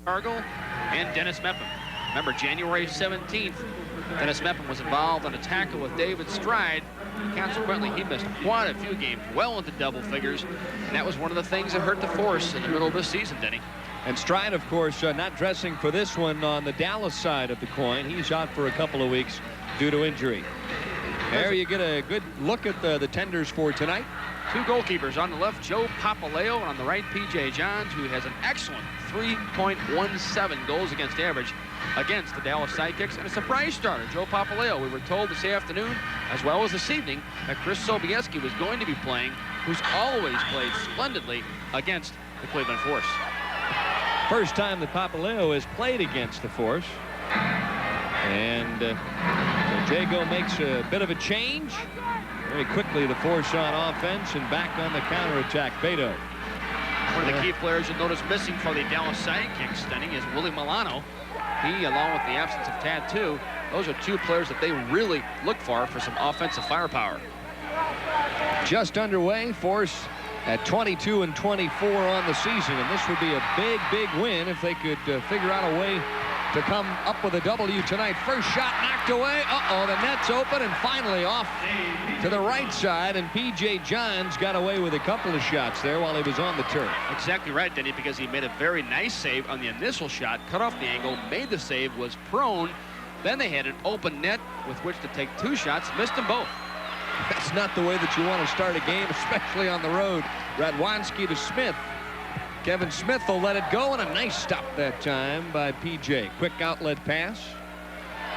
Dargle and Dennis Mepham. Remember, January 17th, Dennis Mepham was involved in a tackle with David Stride. Consequently, he missed quite a few games, well into double figures, and that was one of the things that hurt the Force in the middle of this season, Denny. And Stride, of course, not dressing for this one on the Dallas side of the coin. He's out for a couple of weeks due to injury. There you get a good look at the tenders for tonight. Two goalkeepers on the left, Joe Papaleo, and on the right, P.J. Johns, who has an excellent 3.17 goals against average against the Dallas Sidekicks. And a surprise starter, Joe Papaleo. We were told this afternoon, as well as this evening, that Chris Sobieski was going to be playing, who's always played splendidly against the Cleveland Force. First time that Papaleo has played against the Force. And so Jago makes a bit of a change. Very quickly, the Force on offense and back on the counterattack. Beto. One of the key players you'll notice missing for the Dallas Sidekicks, Denny, is Willie Milano. He, along with the absence of Tattoo, those are two players that they really look for some offensive firepower. Just underway, Force at 22 and 24 on the season, and this would be a big, big win if they could figure out a way to come up with a W tonight. First shot knocked away. Uh-oh, the net's open, and finally off to the right side, and P.J. Johns got away with a couple of shots there while he was on the turf. Exactly right, Denny, because he made a very nice save on the initial shot, cut off the angle, made the save, was prone. Then they had an open net with which to take two shots, missed them both. That's not the way that you want to start a game, especially on the road. Radwanski to Smith. Kevin Smith will let it go, and a nice stop that time by P.J. Quick outlet pass.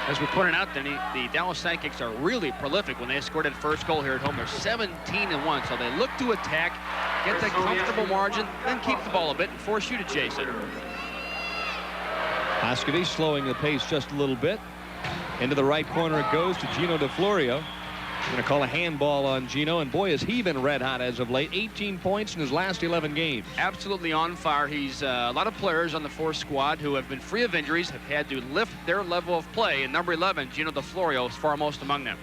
As we pointed out, Denny, the Dallas Sidekicks are really prolific when they scored that first goal here at home. They're 17-1, so they look to attack, get that comfortable margin, then keep the ball a bit and force you to chase it. Hoskovy slowing the pace just a little bit. Into the right corner it goes to Gino DeFlorio. Going to call a handball on Gino, and boy, has he been red hot as of late. 18 points in his last 11 games. Absolutely on fire. He's a lot of players on the Force squad who have been free of injuries, have had to lift their level of play, and number 11, Gino DeFlorio, is foremost among them.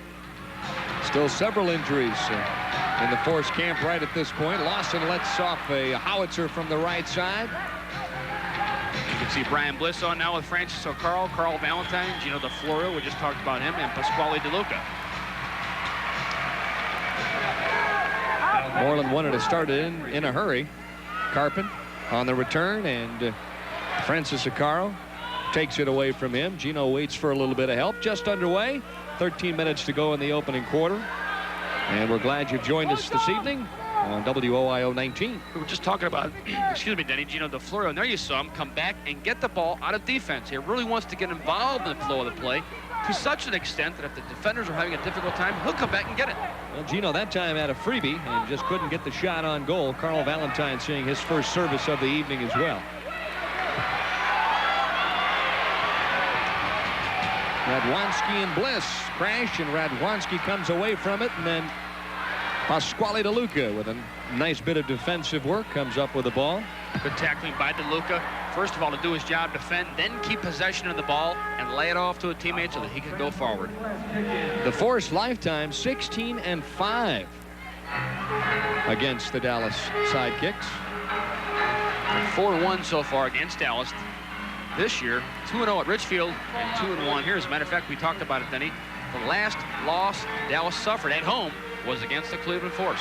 Still several injuries in the Force camp right at this point. Lawson lets off a howitzer from the right side. You can see Brian Bliss on now with Francis O'Carl, Carl Valentine, Gino DeFlorio, we just talked about him, and Pasquale DeLuca. Moreland wanted to start it in a hurry. Carpin on the return, and Francis O'Carl takes it away from him. Gino waits for a little bit of help. Just underway. 13 minutes to go in the opening quarter. And we're glad you've joined us this evening on WOIO 19. We were just talking about, excuse me, Denny, Gino DeFlorio, and there you saw him come back and get the ball out of defense. He really wants to get involved in the flow of the play to such an extent that if the defenders are having a difficult time, he'll come back and get it. Well, Gino that time had a freebie and just couldn't get the shot on goal. Carl Valentine seeing his first service of the evening as well. Radwanski and Bliss crash, and Radwanski comes away from it, and then Pasquale DeLuca with a nice bit of defensive work comes up with the ball. Good tackling by DeLuca. First of all, to do his job, defend, then keep possession of the ball and lay it off to a teammate so that he can go forward. The Force lifetime 16-5 against the Dallas Sidekicks. 4-1 so far against Dallas this year. 2-0 at Richfield and 2-1 here. As a matter of fact, we talked about it, Denny. The last loss Dallas suffered at home was against the Cleveland Force.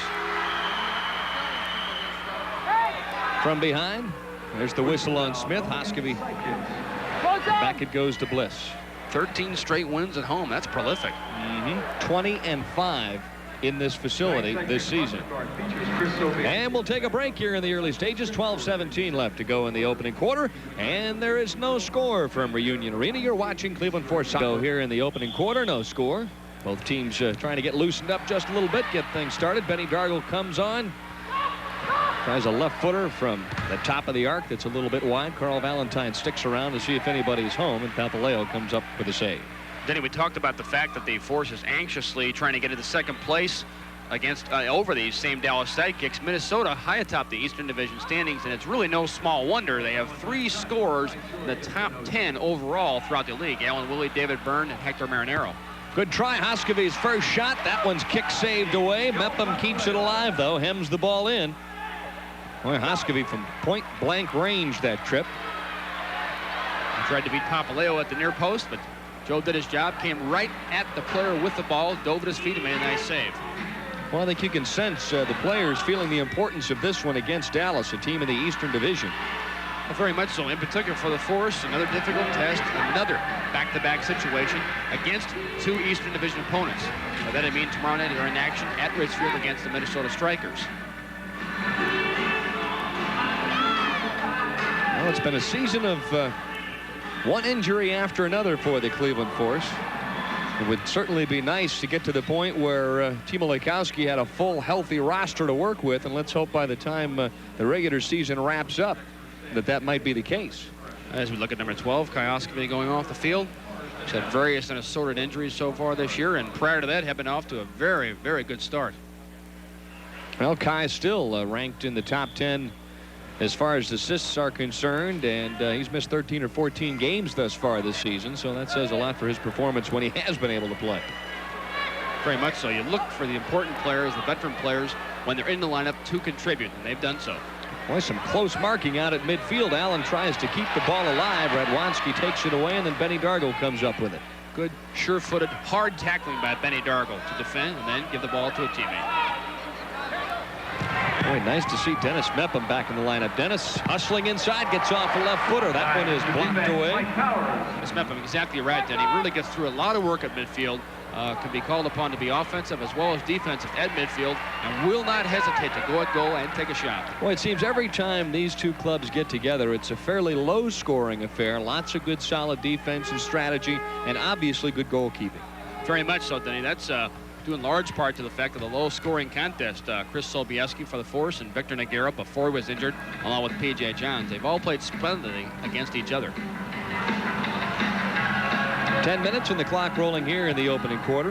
From behind, there's the whistle on Smith. Hoskovy. Back it goes to Bliss. 13 straight wins at home. That's prolific. 20-5 in this facility this season. And we'll take a break here in the early stages. 12:17 left to go in the opening quarter. And there is no score from Reunion Arena. You're watching Cleveland Force go here in the opening quarter. No score. Both teams trying to get loosened up just a little bit, get things started. Benny Dargle comes on. Tries a left footer from the top of the arc that's a little bit wide. Carl Valentine sticks around to see if anybody's home, and Papaleo comes up with a save. Denny, we talked about the fact that the Force is anxiously trying to get into second place against over these same Dallas Sidekicks. Minnesota high atop the Eastern Division standings, and it's really no small wonder. They have 3 scorers in the top 10 overall throughout the league. Alan Willie, David Byrne, and Hector Marinero. Good try. Hoskovy's first shot. That one's kick saved away. Mepham keeps it alive, though. Hems the ball in. Boy, Hoskovy from point-blank range that trip. Tried to beat Papaleo at the near post, but Joe did his job, came right at the player with the ball, dove at his feet, and made a nice save. Well, I think you can sense the players feeling the importance of this one against Dallas, a team in the Eastern Division. Well, very much so. In particular for the Force, another difficult test, another back-to-back situation against two Eastern Division opponents. By that I mean tomorrow night they're in action at Richfield against the Minnesota Strikers. Well, it's been a season of one injury after another for the Cleveland Force. It would certainly be nice to get to the point where Timo Lekowski had a full, healthy roster to work with, and let's hope by the time the regular season wraps up that might be the case. As we look at number 12, Kioskevich going off the field. He's had various and assorted injuries so far this year, and prior to that have been off to a very, very good start. Well, Kai still ranked in the top 10 as far as assists are concerned, and he's missed 13 or 14 games thus far this season, so that says a lot for his performance when he has been able to play. Very much so. You look for the important players, the veteran players, when they're in the lineup to contribute, and they've done so. Boy, some close marking out at midfield. Allen tries to keep the ball alive. Radwanski takes it away, and then Benny Dargle comes up with it. Good, sure-footed, hard tackling by Benny Dargle to defend and then give the ball to a teammate. Boy, nice to see Dennis Mepham back in the lineup. Dennis hustling inside, gets off a left footer. That one is blocked away. Dennis Mepham, exactly right, Denny. Really gets through a lot of work at midfield. Can be called upon to be offensive as well as defensive at midfield, and will not hesitate to go at goal and take a shot. Well, it seems every time these two clubs get together, it's a fairly low-scoring affair. Lots of good, solid defense and strategy, and obviously good goalkeeping. Very much so, Denny. That's due in large part to the fact of the low-scoring contest. Chris Sobieski for the Force and Victor Nogueira, before he was injured, along with P.J. Johns. They've all played splendidly against each other. 10 minutes and the clock rolling here in the opening quarter.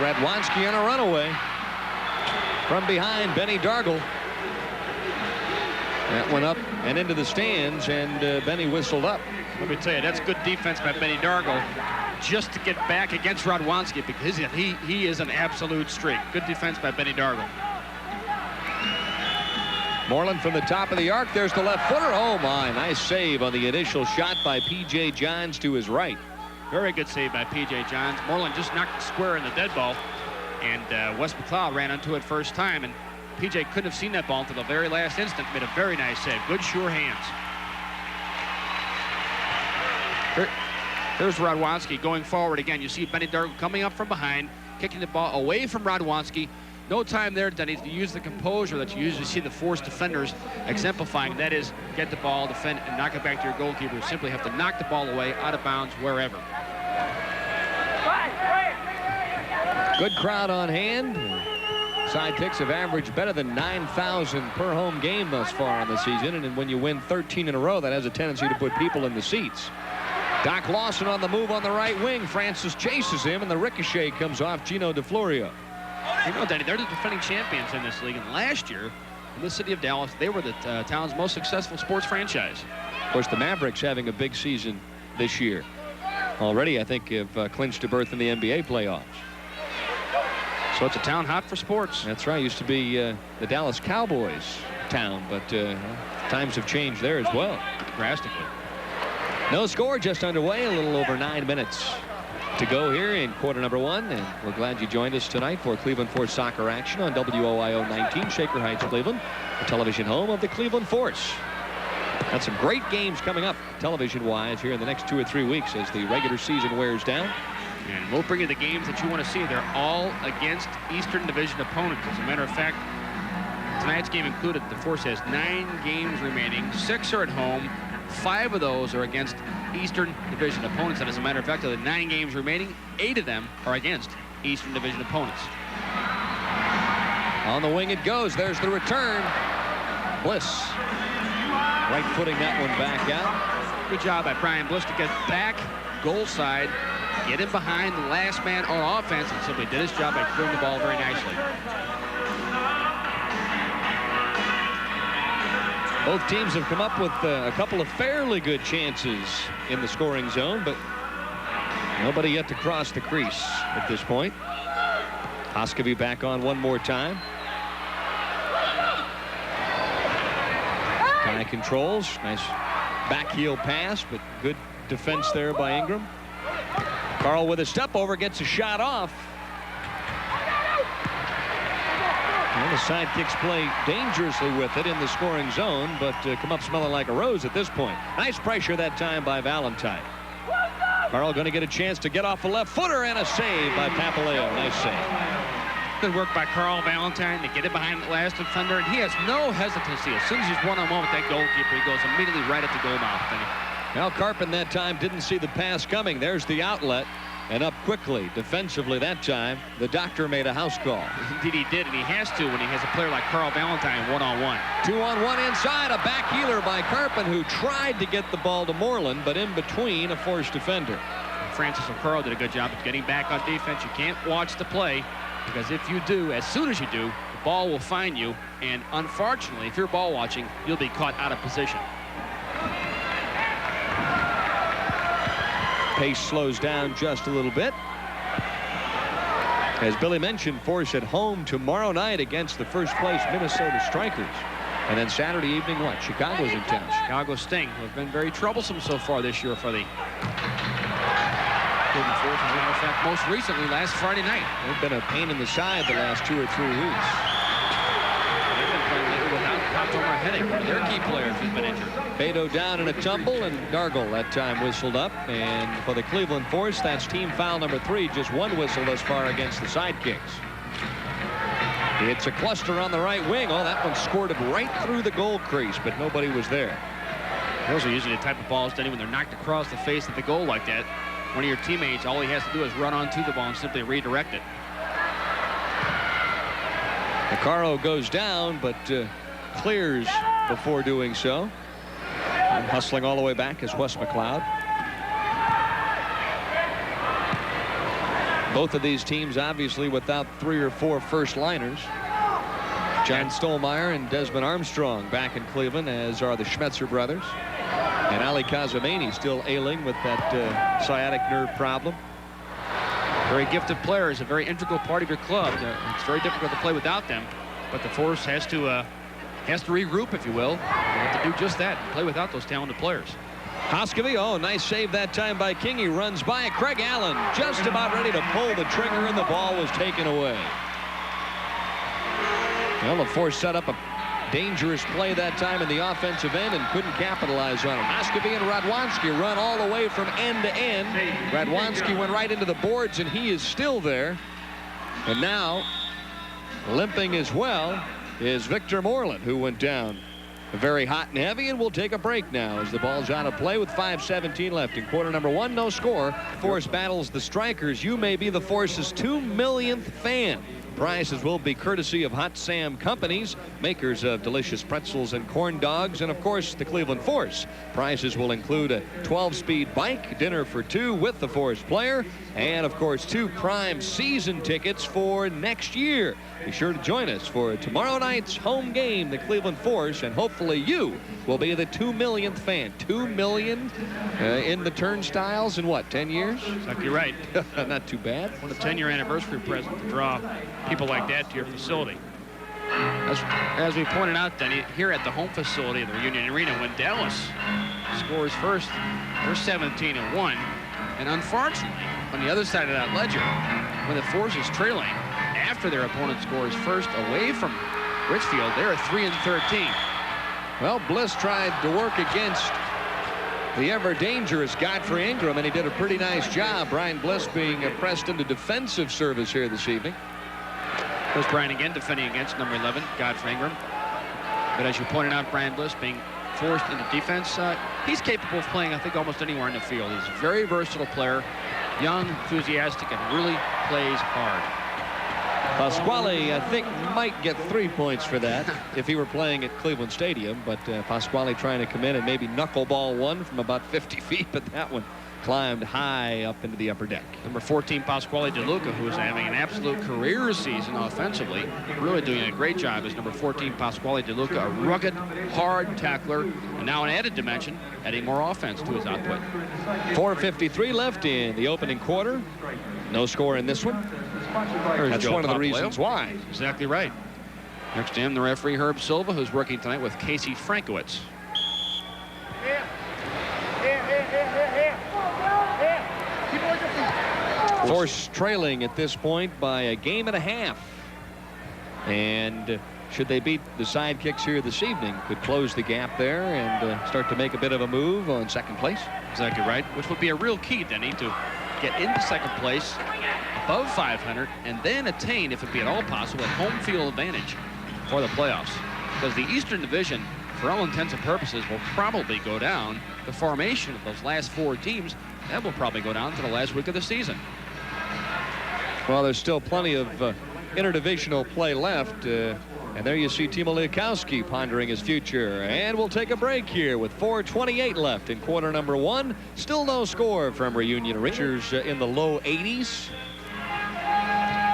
Radwanski on a runaway. From behind, Benny Dargle. That went up and into the stands, and Benny whistled up. Let me tell you, that's good defense by Benny Dargle just to get back against Radwanski, because he is an absolute streak. Good defense by Benny Dargle. Moreland from the top of the arc. There's the left footer. Oh, my. Nice save on the initial shot by P.J. Johns to his right. Very good save by P.J. Johns. Moreland just knocked it square in the dead ball, and Wes McLeod ran into it first time, and P.J. couldn't have seen that ball until the very last instant. Made a very nice save. Good, sure hands. Here's Radwanski going forward again. You see Benny Dargle coming up from behind, kicking the ball away from Radwanski. No time there, Denny, to use the composure that you usually see the Force defenders exemplifying. That is, get the ball, defend, and knock it back to your goalkeeper. You simply have to knock the ball away, out of bounds, wherever. Good crowd on hand. Sidekicks have averaged better than 9,000 per home game thus far on the season. And when you win 13 in a row, that has a tendency to put people in the seats. Doc Lawson on the move on the right wing. Francis chases him, and the ricochet comes off Gino DeFlorio. You know, Danny, they're the defending champions in this league, and last year in the city of Dallas, they were the town's most successful sports franchise. Of course, the Mavericks having a big season this year. Already, I think, have clinched a berth in the NBA playoffs. So it's a town hot for sports. That's right. Used to be the Dallas Cowboys town, but times have changed there as well. Drastically. No score, just underway, a little over 9 minutes to go here in quarter number one, and we're glad you joined us tonight for Cleveland Force soccer action on WOIO 19, Shaker Heights, Cleveland, the television home of the Cleveland Force. Got some great games coming up television-wise here in the next 2 or 3 weeks as the regular season wears down. And we'll bring you the games that you want to see. They're all against Eastern Division opponents. As a matter of fact, tonight's game included, the Force has 9 games remaining. 6 are at home. 5 of those are against Eastern Division opponents. And as a matter of fact, of the 9 games remaining, 8 of them are against Eastern Division opponents. On the wing it goes. There's the return. Bliss right footing that one back out. Good job by Brian Bliss to get back goal side, get in behind the last man on offense, and simply did his job by clearing the ball very nicely. Both teams have come up with a couple of fairly good chances in the scoring zone, but nobody yet to cross the crease at this point. Hoskevy back on one more time. Kai controls. Nice back heel pass, but good defense there by Ingram. Carl with a step over, gets a shot off. Well, the Sidekicks play dangerously with it in the scoring zone, but come up smelling like a rose at this point. Nice pressure that time by Valentine. Carl going to get a chance to get off the left footer, and a save by Papaleo. Nice save. Good work by Carl Valentine to get it behind the last defender, and he has no hesitancy. As soon as he's one-on-one with that goalkeeper, he goes immediately right at the goal mouth. Now Carpin that time didn't see the pass coming. There's the outlet, and up quickly defensively that time. The doctor made a house call. Indeed he did, and he has to when he has a player like Carl Valentine one-on-one. 2-on-1 inside, a back healer by Carpin, who tried to get the ball to Moreland, but in between a forced defender. Francis O'Carroll did a good job of getting back on defense. You can't watch the play, because if you do, as soon as you do, the ball will find you, and unfortunately, if you're ball watching, you'll be caught out of position. Pace slows down just a little bit. As Billy mentioned, Force at home tomorrow night against the first place Minnesota Strikers. And then Saturday evening, what? Chicago's in town. Chicago Sting, who have been very troublesome so far this year for the Cleveland Force. As a matter of fact, most recently last Friday night. They've been a pain in the side the last 2 or 3 weeks. They've been playing lately without Tomar Hennig, one of their key players who's been injured. Beto down in a tumble, and Dargle that time whistled up. And for the Cleveland Force, that's team foul number 3. Just one whistle thus far against the Sidekicks. It's a cluster on the right wing. Oh, that one squirted right through the goal crease, but nobody was there. Those are usually the type of balls, Denny, when they're knocked across the face of the goal like that. One of your teammates, all he has to do is run onto the ball and simply redirect it. Acaro goes down, but clears before doing so. And hustling all the way back is Wes McLeod. Both of these teams obviously without 3 or 4 first liners. John Stolmeyer and Desmond Armstrong back in Cleveland, as are the Schmetzer brothers. And Ali Kazamani still ailing with that sciatic nerve problem. Very gifted players, a very integral part of your club. It's very difficult to play without them, but the Force has to regroup, if you will. They have to do just that, and play without those talented players. Hoskovy, oh, nice save that time by King. He runs by it. Craig Allen just about ready to pull the trigger, and the ball was taken away. Well, the Force set up a dangerous play that time in the offensive end and couldn't capitalize on it. Hoskovy and Radwanski run all the way from end to end. Radwanski went right into the boards, and he is still there. And now, limping as well, is Victor Moreland, who went down very hot and heavy, and we'll take a break now as the ball's out of play with 5:17 left in quarter number 1. No score. Force battles the Strikers. You may be the Force's 2 millionth fan. Prizes will be courtesy of Hot Sam Companies, makers of delicious pretzels and corn dogs, and of course the Cleveland Force. Prizes will include a 12-speed bike, dinner for 2 with the Force player, and of course 2 prime season tickets for next year. Be sure to join us for tomorrow night's home game, the Cleveland Force, and hopefully you will be the 2 millionth fan. 2 million in the turnstiles in what, 10 years? Exactly right. Not too bad. What a 10-year anniversary present to draw people like that to your facility. As we pointed out, Denny, here at the home facility of the Reunion Arena, when Dallas scores first, they're 17-1, and unfortunately, on the other side of that ledger, when the Force is trailing after their opponent scores first away from Richfield, they're 3-13. Well, Bliss tried to work against the ever-dangerous Godfrey Ingram, and he did a pretty nice job. Brian Bliss being pressed into defensive service here this evening. There's Brian again defending against number 11, Godfrey Ingram. But as you pointed out, Brian Bliss being forced into defense, he's capable of playing, I think, almost anywhere in the field. He's a very versatile player, young, enthusiastic, and really plays hard. Pasquale, I think, might get 3 points for that if he were playing at Cleveland Stadium, but Pasquale trying to come in and maybe knuckleball one from about 50 feet, but that one climbed high up into the upper deck. Number 14, Pasquale DeLuca, who is having an absolute career season offensively, really doing a great job as number 14, Pasquale DeLuca, a rugged, hard tackler, and now an added dimension, adding more offense to his output. 4:53 left in the opening quarter. No score in this one. That's Joe one of the Papaleo. reasons why. Exactly right. Next to him, the referee, Herb Silva, who's working tonight with Casey Frankowitz. Force trailing at this point by a game and a half. And should they beat the Sidekicks here this evening, could close the gap there and start to make a bit of a move on second place. Exactly right, which would be a real key, Denny, to get into second place, above 500, and then attain, if it be at all possible, a home field advantage for the playoffs. Because the Eastern Division, for all intents and purposes, will probably go down. The formation of those last 4 teams, that will probably go down to the last week of the season. Well, there's still plenty of interdivisional play left. And there you see Timo Liakowski pondering his future. And we'll take a break here with 4:28 left in quarter number 1. Still no score from Reunion Arena. In the low 80s.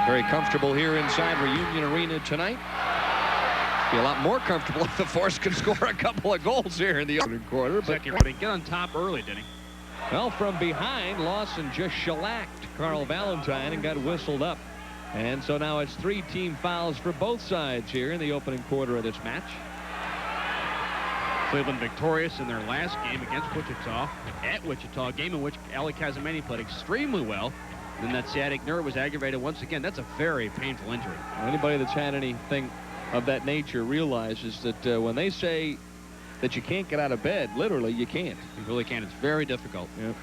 Very comfortable here inside Reunion Arena tonight. Be a lot more comfortable if the Force could score a couple of goals here in the opening quarter. But get on top early, Denny. Well, from behind, Lawson just shellacked Carl Valentine and got whistled up. And so now it's 3 team fouls for both sides here in the opening quarter of this match. Cleveland victorious in their last game against Wichita, at Wichita, a game in which Ali Kazimani played extremely well. Then that sciatic nerve was aggravated once again. That's a very painful injury. Anybody that's had anything of that nature realizes that when they say that you can't get out of bed, literally you can't. You really can't. It's very difficult. Yep.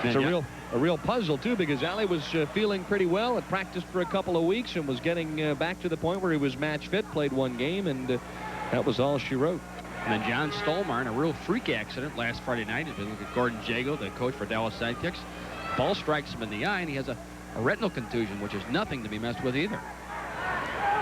It's a real puzzle too, because Ali was feeling pretty well, had practiced for a couple of weeks and was getting back to the point where he was match fit, played 1 game, and that was all she wrote. And then John Stolmar in a real freak accident last Friday night. If you look at Gordon Jago, the coach for Dallas Sidekicks, ball strikes him in the eye and he has a retinal contusion, which is nothing to be messed with either.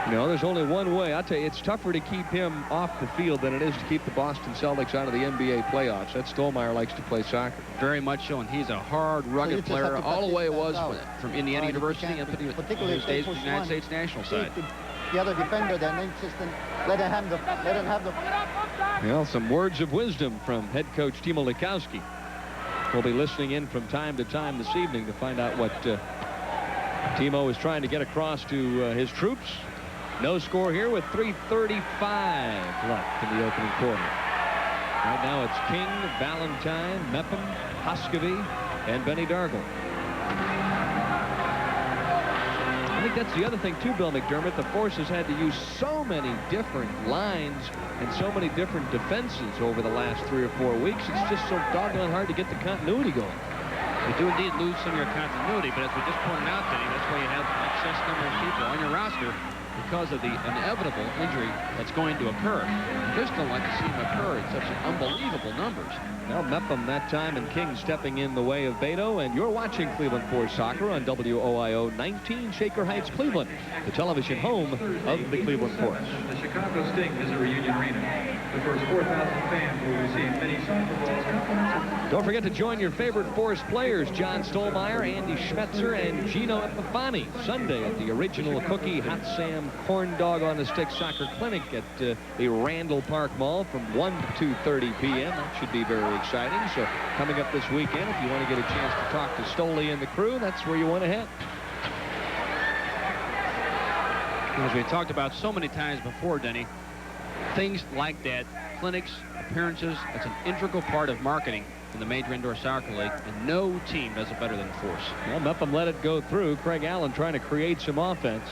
No, there's only one way. I'll tell you, it's tougher to keep him off the field than it is to keep the Boston Celtics out of the NBA playoffs. That Stolmeyer likes to play soccer. Very much so, and he's a hard, rugged player. All the way it was from Indiana University up to his days with the United States national side. The other defender then insists and let him have the. Well, some words of wisdom from head coach Timo Liakowski. We'll be listening in from time to time this evening to find out what Timo is trying to get across to his troops. No score here with 3:35 left in the opening quarter. Right now it's King, Valentine, Mepham, Hoskovy, and Benny Dargle. I think that's the other thing too, Bill McDermott. The Force has had to use so many different lines and so many different defenses over the last 3 or 4 weeks. It's just so doggone hard to get the continuity going. You do indeed lose some of your continuity, but as we just pointed out, Denny, that's why you have an excess number of people on your roster because of the inevitable injury that's going to occur. You just don't like to see them occur in such unbelievable numbers. Now Mepham that time and King stepping in the way of Beto, and you're watching Cleveland Force Soccer on WOIO 19 Shaker Heights, Cleveland, the television home of the Cleveland Force. The Chicago Sting visit Reunion Arena. The first 4,000 fans will receive many soccer balls, compliments. Don't forget to join your favorite Force players, John Stolmeyer, Andy Schmetzer, and Gino Epifani, Sunday at the original Cookie Hot Sam Corn Dog on the Stick Soccer Clinic at the Randall Park Mall from 1 to 2:30 p.m. That should be very exciting. So coming up this weekend, if you want to get a chance to talk to Stoley and the crew, that's where you want to head. As we talked about so many times before, Denny, things like that, clinics, appearances, that's an integral part of marketing in the Major Indoor Soccer League, and no team does it better than Force. Well, Mepham let it go through. Craig Allen trying to create some offense.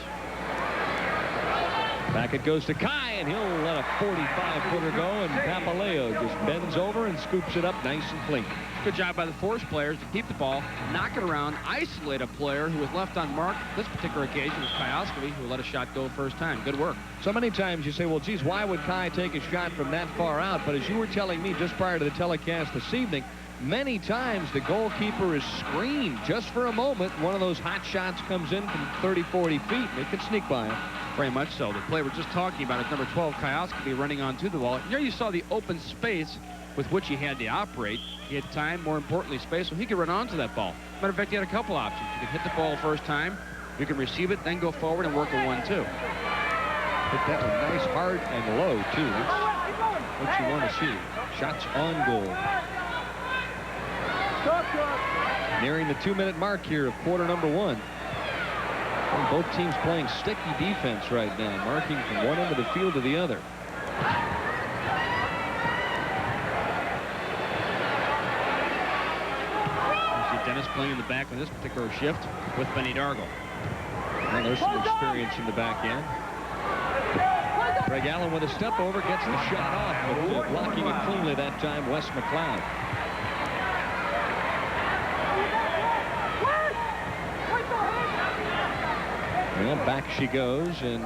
Back it goes to Kai, and he'll let a 45-footer go, and Papaleo just bends over and scoops it up nice and clean. Good job by the Force players to keep the ball, knock it around, isolate a player who was left unmarked. This particular occasion was Kai Hoskovy, who let a shot go first time. Good work. So many times you say, well, geez, why would Kai take a shot from that far out? But as you were telling me just prior to the telecast this evening, many times the goalkeeper is screened just for a moment. One of those hot shots comes in from 30, 40 feet, and it can sneak by him. Very much so. The play we're just talking about is number 12, Kai Hoskovy, running onto the ball. Here you saw the open space with which he had to operate. He had time, more importantly, space, so he could run onto that ball. Matter of fact, he had a couple options. You can hit the ball first time, you can receive it, then go forward and work a 1-2. Hit that one nice, hard, and low, too. That's what you want to see. Shots on goal. Nearing the 2-minute mark here of quarter number 1. And both teams playing sticky defense right now, marking from one end of the field to the other. Dennis playing in the back on this particular shift with Benny Dargle. Well, there's some experience in the back end. Craig Allen with a step over gets the shot off, but blocking it cleanly that time, Wes McLeod. Well, back she goes, and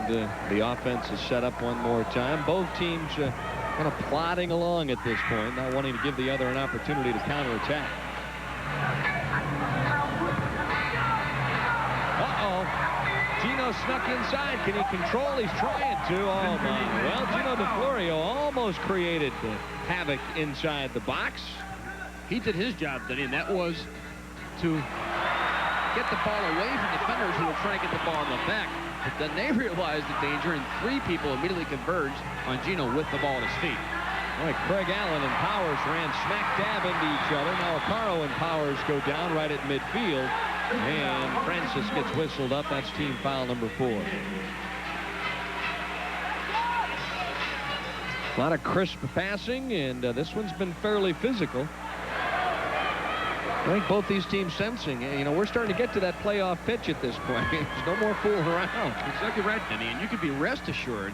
the offense is set up one more time. Both teams kind of plodding along at this point, not wanting to give the other an opportunity to counterattack. Gino snuck inside. Can he control? He's trying to. Oh, my. Well, Gino DeFlorio almost created havoc inside the box. He did his job, Denny, and that was to get the ball away from defenders who were trying to get the ball in the back. But then they realized the danger, and 3 people immediately converged on Gino with the ball at his feet. All right, Craig Allen and Powers ran smack dab into each other. Now Acaro and Powers go down right at midfield. And Francis gets whistled up. That's team foul number 4. A lot of crisp passing, and this one's been fairly physical. I think both these teams sensing, you know, we're starting to get to that playoff pitch at this point. There's no more fooling around. Exactly right, Denny, and you could be rest assured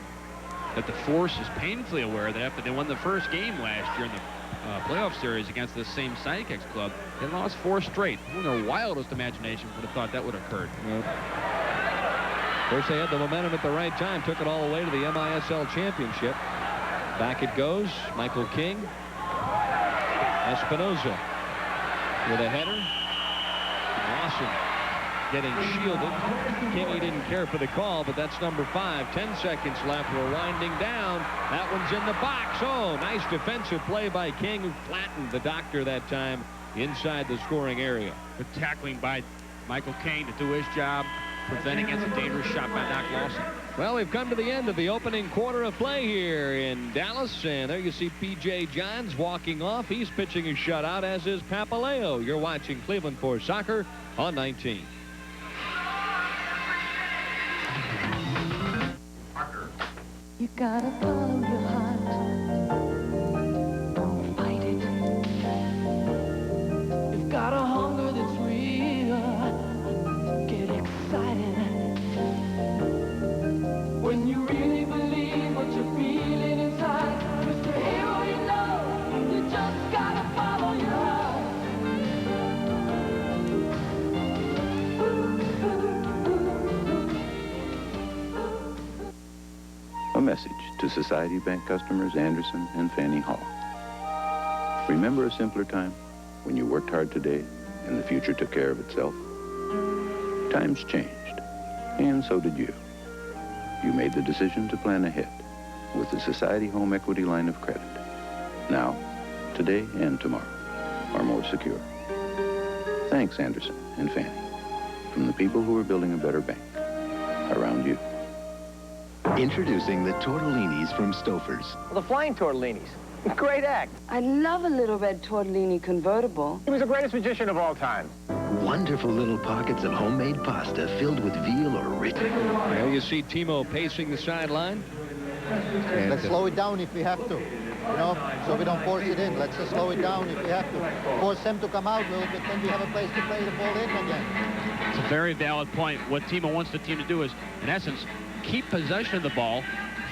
that the Force is painfully aware that after they won the first game last year in the playoff series against this same Sidekicks club, they lost 4 straight. Who in their wildest imagination would have thought that would have occurred? Yep. Of course, they had the momentum at the right time, took it all the way to the MISL championship. Back it goes. Michael King. Espinoza with a header. Lawson getting shielded. King didn't care for the call, but that's number 5. 10 seconds left. We're winding down. That one's in the box. Oh, nice defensive play by King, who flattened the doctor that time inside the scoring area. Good tackling by Michael King to do his job, preventing against a dangerous shot by Doc Lawson. Well, we've come to the end of the opening quarter of play here in Dallas, and there you see P.J. Johns walking off. He's pitching his shutout, as is Papaleo. You're watching Cleveland Force Soccer on 19. You gotta follow your heart. Don't fight it. You've got a hunger that's real. Get excited. When you really believe what you're feeling inside, Mr. Hero, you know, you just gotta follow your heart. A message to Society Bank customers Anderson and Fannie Hall. Remember a simpler time when you worked hard today and the future took care of itself? Times changed, and so did you. You made the decision to plan ahead with the Society Home Equity Line of Credit. Now, today and tomorrow are more secure. Thanks, Anderson and Fannie, from the people who are building a better bank around you. Introducing the tortellinis from Stouffer's. The flying tortellinis. Great act. I love a little red tortellini convertible. He was the greatest magician of all time. Wonderful little pockets of homemade pasta filled with veal or rich. There you see Timo pacing the sideline. Let's slow it down if we have to. You know, so we don't force it in. Let's just slow it down if we have to. Force them to come out a little bit, then we have a place to play the ball in again. It's a very valid point. What Timo wants the team to do is, in essence, keep possession of the ball,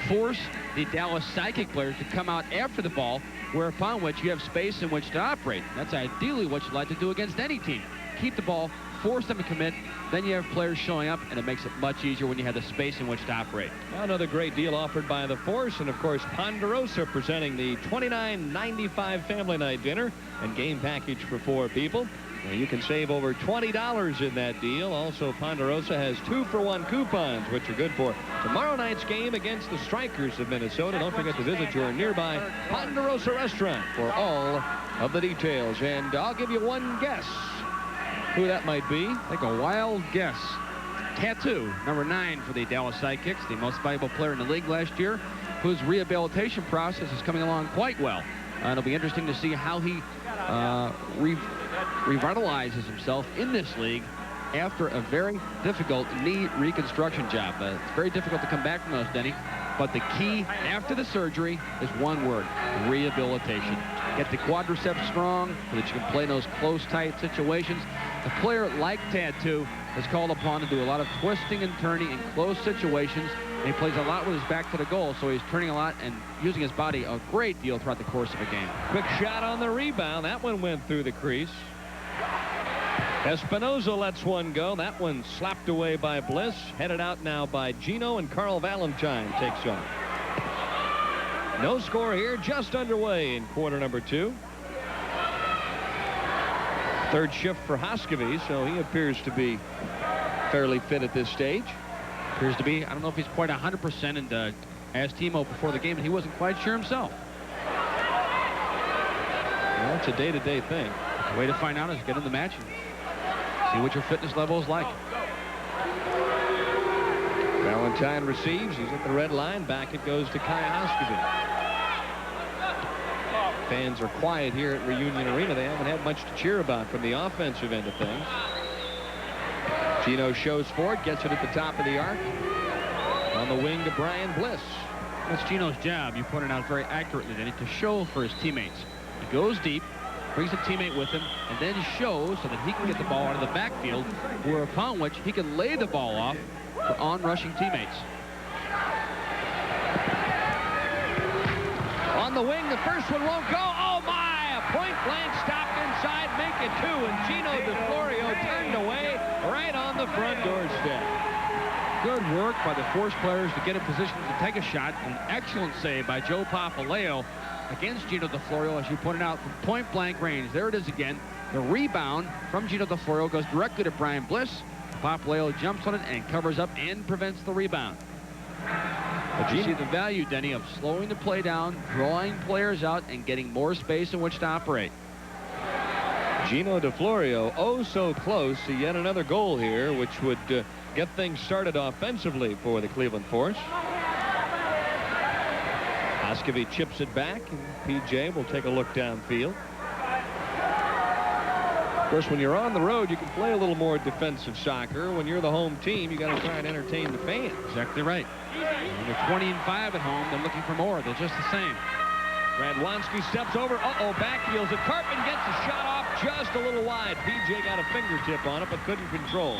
force the Dallas Sidekick players to come out after the ball, whereupon which you have space in which to operate. That's ideally what you'd like to do against any team. Keep the ball, force them to commit, then you have players showing up, and it makes it much easier when you have the space in which to operate. Another great deal offered by the Force, and of course Ponderosa presenting the $29.95 family night dinner and game package for 4 people. Now, you can save over $20 in that deal. Also, Ponderosa has 2-for-1 coupons, which are good for tomorrow night's game against the Strikers of Minnesota. Don't forget to visit your nearby Ponderosa restaurant for all of the details. And I'll give you one guess who that might be. Take a wild guess. Tattoo, number 9 for the Dallas Sidekicks, the most valuable player in the league last year, whose rehabilitation process is coming along quite well. It'll be interesting to see how he revitalizes himself in this league after a very difficult knee reconstruction job. It's very difficult to come back from those, Denny. But the key after the surgery is one word: rehabilitation. Get the quadriceps strong so that you can play in those close, tight situations. A player like Tattoo is called upon to do a lot of twisting and turning in close situations. And he plays a lot with his back to the goal, so he's turning a lot and using his body a great deal throughout the course of a game. Quick shot on the rebound. That one went through the crease. Espinoza lets one go. That one slapped away by Bliss. Headed out now by Gino, and Carl Valentine takes off. No score here, just underway in quarter number 2. Third shift for Hoskovy, so he appears to be fairly fit at this stage. Appears to be. I don't know if he's quite 100%, and asked Timo before the game, and he wasn't quite sure himself. Well, it's a day-to-day thing. The way to find out is get in the match and see what your fitness level is like. Valentine receives. He's at the red line. Back it goes to Kai Hoskovy. Fans are quiet here at Reunion Arena. They haven't had much to cheer about from the offensive end of things. Gino shows for it, gets it at the top of the arc. On the wing to Brian Bliss. That's Gino's job. You pointed out very accurately, Denny, to show for his teammates. He goes deep, brings a teammate with him, and then shows so that he can get the ball out of the backfield, whereupon which he can lay the ball off for on-rushing teammates. On the wing, the first one won't go. Oh, my! A point-blank stop inside, make it 2, and Gino DeFlorio turned away right on the front doorstep. Good work by the Force players to get in position to take a shot. An excellent save by Joe Papaleo against Gino DeFlorio, as you pointed out, from point-blank range. There it is again. The rebound from Gino DeFlorio goes directly to Brian Bliss. Papaleo jumps on it and covers up and prevents the rebound. But you see the value, Denny, of slowing the play down, drawing players out, and getting more space in which to operate. Gino DeFlorio, oh so close to yet another goal here, which would get things started offensively for the Cleveland Force. Hoskovy chips it back, and PJ will take a look downfield. Of course, when you're on the road, you can play a little more defensive soccer. When you're the home team, you got to try and entertain the fans. Exactly right. When they're 20-5 at home, they're looking for more. They're just the same. Radwanski steps over. Uh-oh, backheels it. Cartman gets a shot off just a little wide. PJ got a fingertip on it, but couldn't control.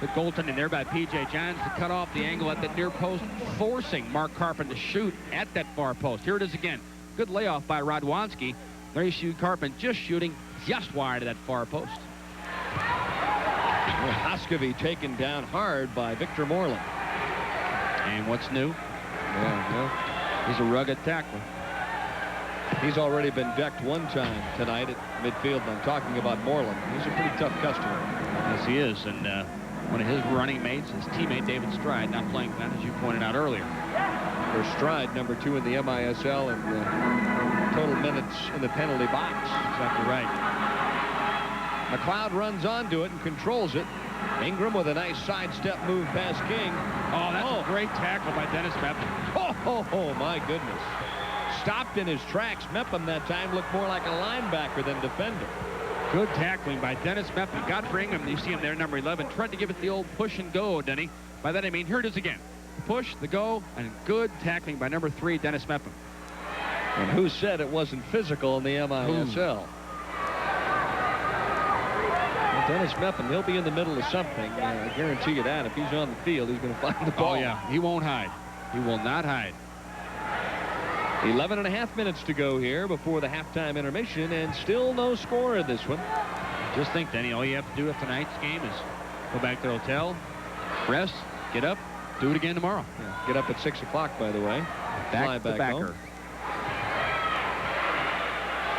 Good goaltending there by P.J. Johns to cut off the angle at the near post, forcing Mark Carpenter to shoot at that far post. Here it is again. Good layoff by Radwanski. There you see Carpenter just shooting just wide of that far post. Hoskovy taken down hard by Victor Moreland. And what's new? Yeah, well, he's a rugged tackler. He's already been decked one time tonight at midfield. I'm talking about Moreland. He's a pretty tough customer. Yes, he is. And one of his running mates, his teammate David Stride, not playing that, as you pointed out earlier. For Stride, number 2 in the MISL, and total minutes in the penalty box. Exactly right. McLeod runs onto it and controls it. Ingram with a nice sidestep move past King. Oh, that's a great tackle by Dennis Mepham. Oh, my goodness. Stopped in his tracks. Mepham that time looked more like a linebacker than defender. Good tackling by Dennis Mepham. Got for Ingram. You see him there, number 11. Tried to give it the old push and go, Denny. By that I mean, here it is again. The push, the go, and good tackling by number 3, Dennis Mepham. And who said it wasn't physical in the MISL? Dennis Mepham, he'll be in the middle of something. I guarantee you that. If he's on the field, he's going to find the ball. Oh, yeah. He won't hide. He will not hide. 11.5 minutes to go here before the halftime intermission, and still no score in this one. Just think, Denny, all you have to do after tonight's game is go back to the hotel, rest, get up, do it again tomorrow. Yeah, get up at 6 o'clock, by the way. Back to backer. Home.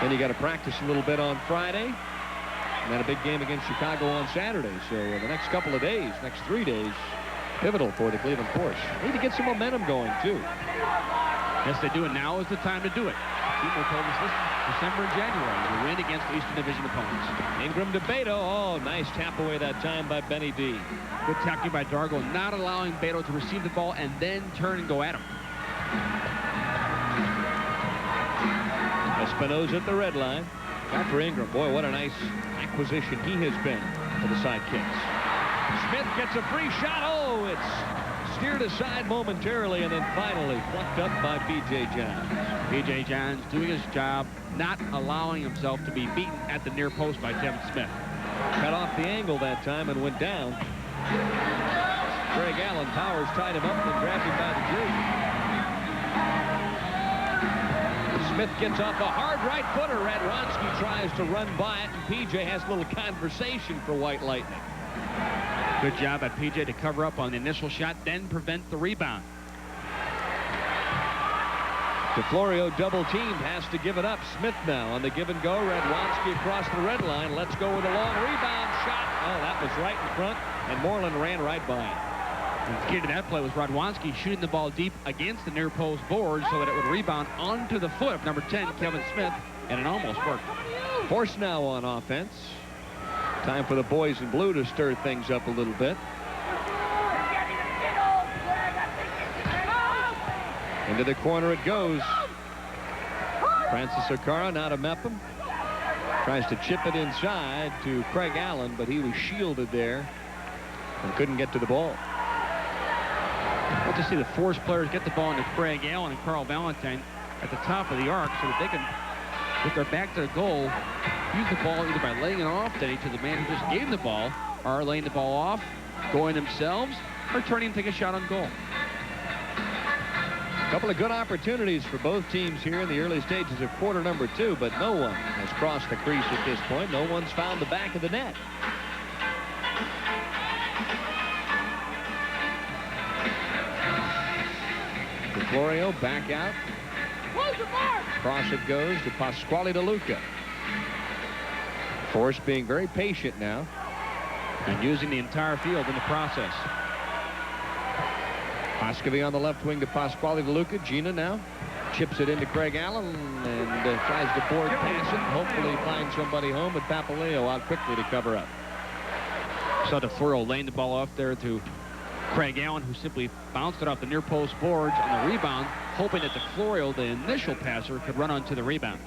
Then you got to practice a little bit on Friday. And then a big game against Chicago on Saturday. So the next couple of days, next 3 days, pivotal for the Cleveland Force. Need to get some momentum going, too. Yes, they do, and now is the time to do it. People told us this December and January. You win against Eastern Division opponents. Ingram to Beto. Oh, nice tap away that time by Benny D. Good tackling by Dargle, not allowing Beto to receive the ball and then turn and go at him. Espinoza at the red line. Got for Ingram. Boy, what a nice acquisition he has been for the Sidekicks. Smith gets a free shot. Oh, it's steered aside momentarily and then finally plucked up by P.J. Johns. P.J. Johns doing his job, not allowing himself to be beaten at the near post by Kevin Smith. Cut off the angle that time and went down. Greg Allen Powers tied him up and grabbed him by the jersey. Smith gets off a hard right footer. Radwanski tries to run by it, and P.J. has a little conversation for White Lightning. Good job at P.J. to cover up on the initial shot, then prevent the rebound. DeFlorio double-teamed, has to give it up. Smith now on the give and go. Radwanski across the red line. Let's go with a long rebound shot. Oh, that was right in front, and Moreland ran right by it. The key to that play was Radwanski shooting the ball deep against the near post board so that it would rebound onto the foot of number 10, Kevin Smith, and it almost worked. Force now on offense. Time for the boys in blue to stir things up a little bit. Into the corner it goes. Francis Okara now to Mepham. Tries to chip it inside to Craig Allen, but he was shielded there and couldn't get to the ball. I'd like to see the Force players get the ball into Craig Allen and Carl Valentine at the top of the arc so that they can, with their back to the goal, use the ball either by laying it off to the man who just gave the ball, or laying the ball off, going themselves, or turning to take a shot on goal. A couple of good opportunities for both teams here in the early stages of quarter number 2, but no one has crossed the crease at this point. No one's found the back of the net. DeFlorio back out. Cross it goes to Pasquale DeLuca. Force being very patient now and using the entire field in the process. Pascovy on the left wing to Pasquale DeLuca. Gina now chips it into Craig Allen and tries to board pass it. Hopefully find somebody home, but Papaleo out quickly to cover up. Saw DeFlorio laying the ball off there to Craig Allen, who simply bounced it off the near post boards on the rebound, hoping that DeFlorio, the initial passer, could run onto the rebound.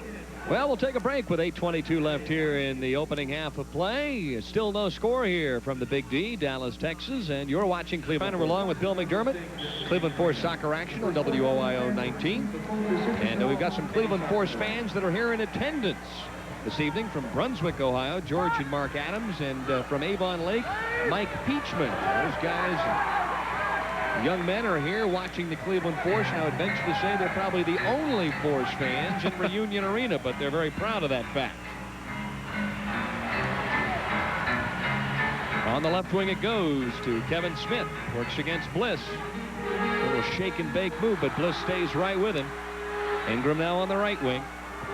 Well, we'll take a break with 8:22 left here in the opening half of play. Still no score here from the Big D, Dallas, Texas, and you're watching Cleveland. We're along with Bill McDermott. Cleveland Force Soccer Action on WOIO 19. And we've got some Cleveland Force fans that are here in attendance this evening from Brunswick, Ohio, George and Mark Adams, and from Avon Lake, Mike Peachman. Those guys, young men, are here watching the Cleveland Force. And I would venture to say they're probably the only Force fans in Reunion Arena, but they're very proud of that fact. On the left wing it goes to Kevin Smith. Works against Bliss. A little shake and bake move, but Bliss stays right with him. Ingram now on the right wing.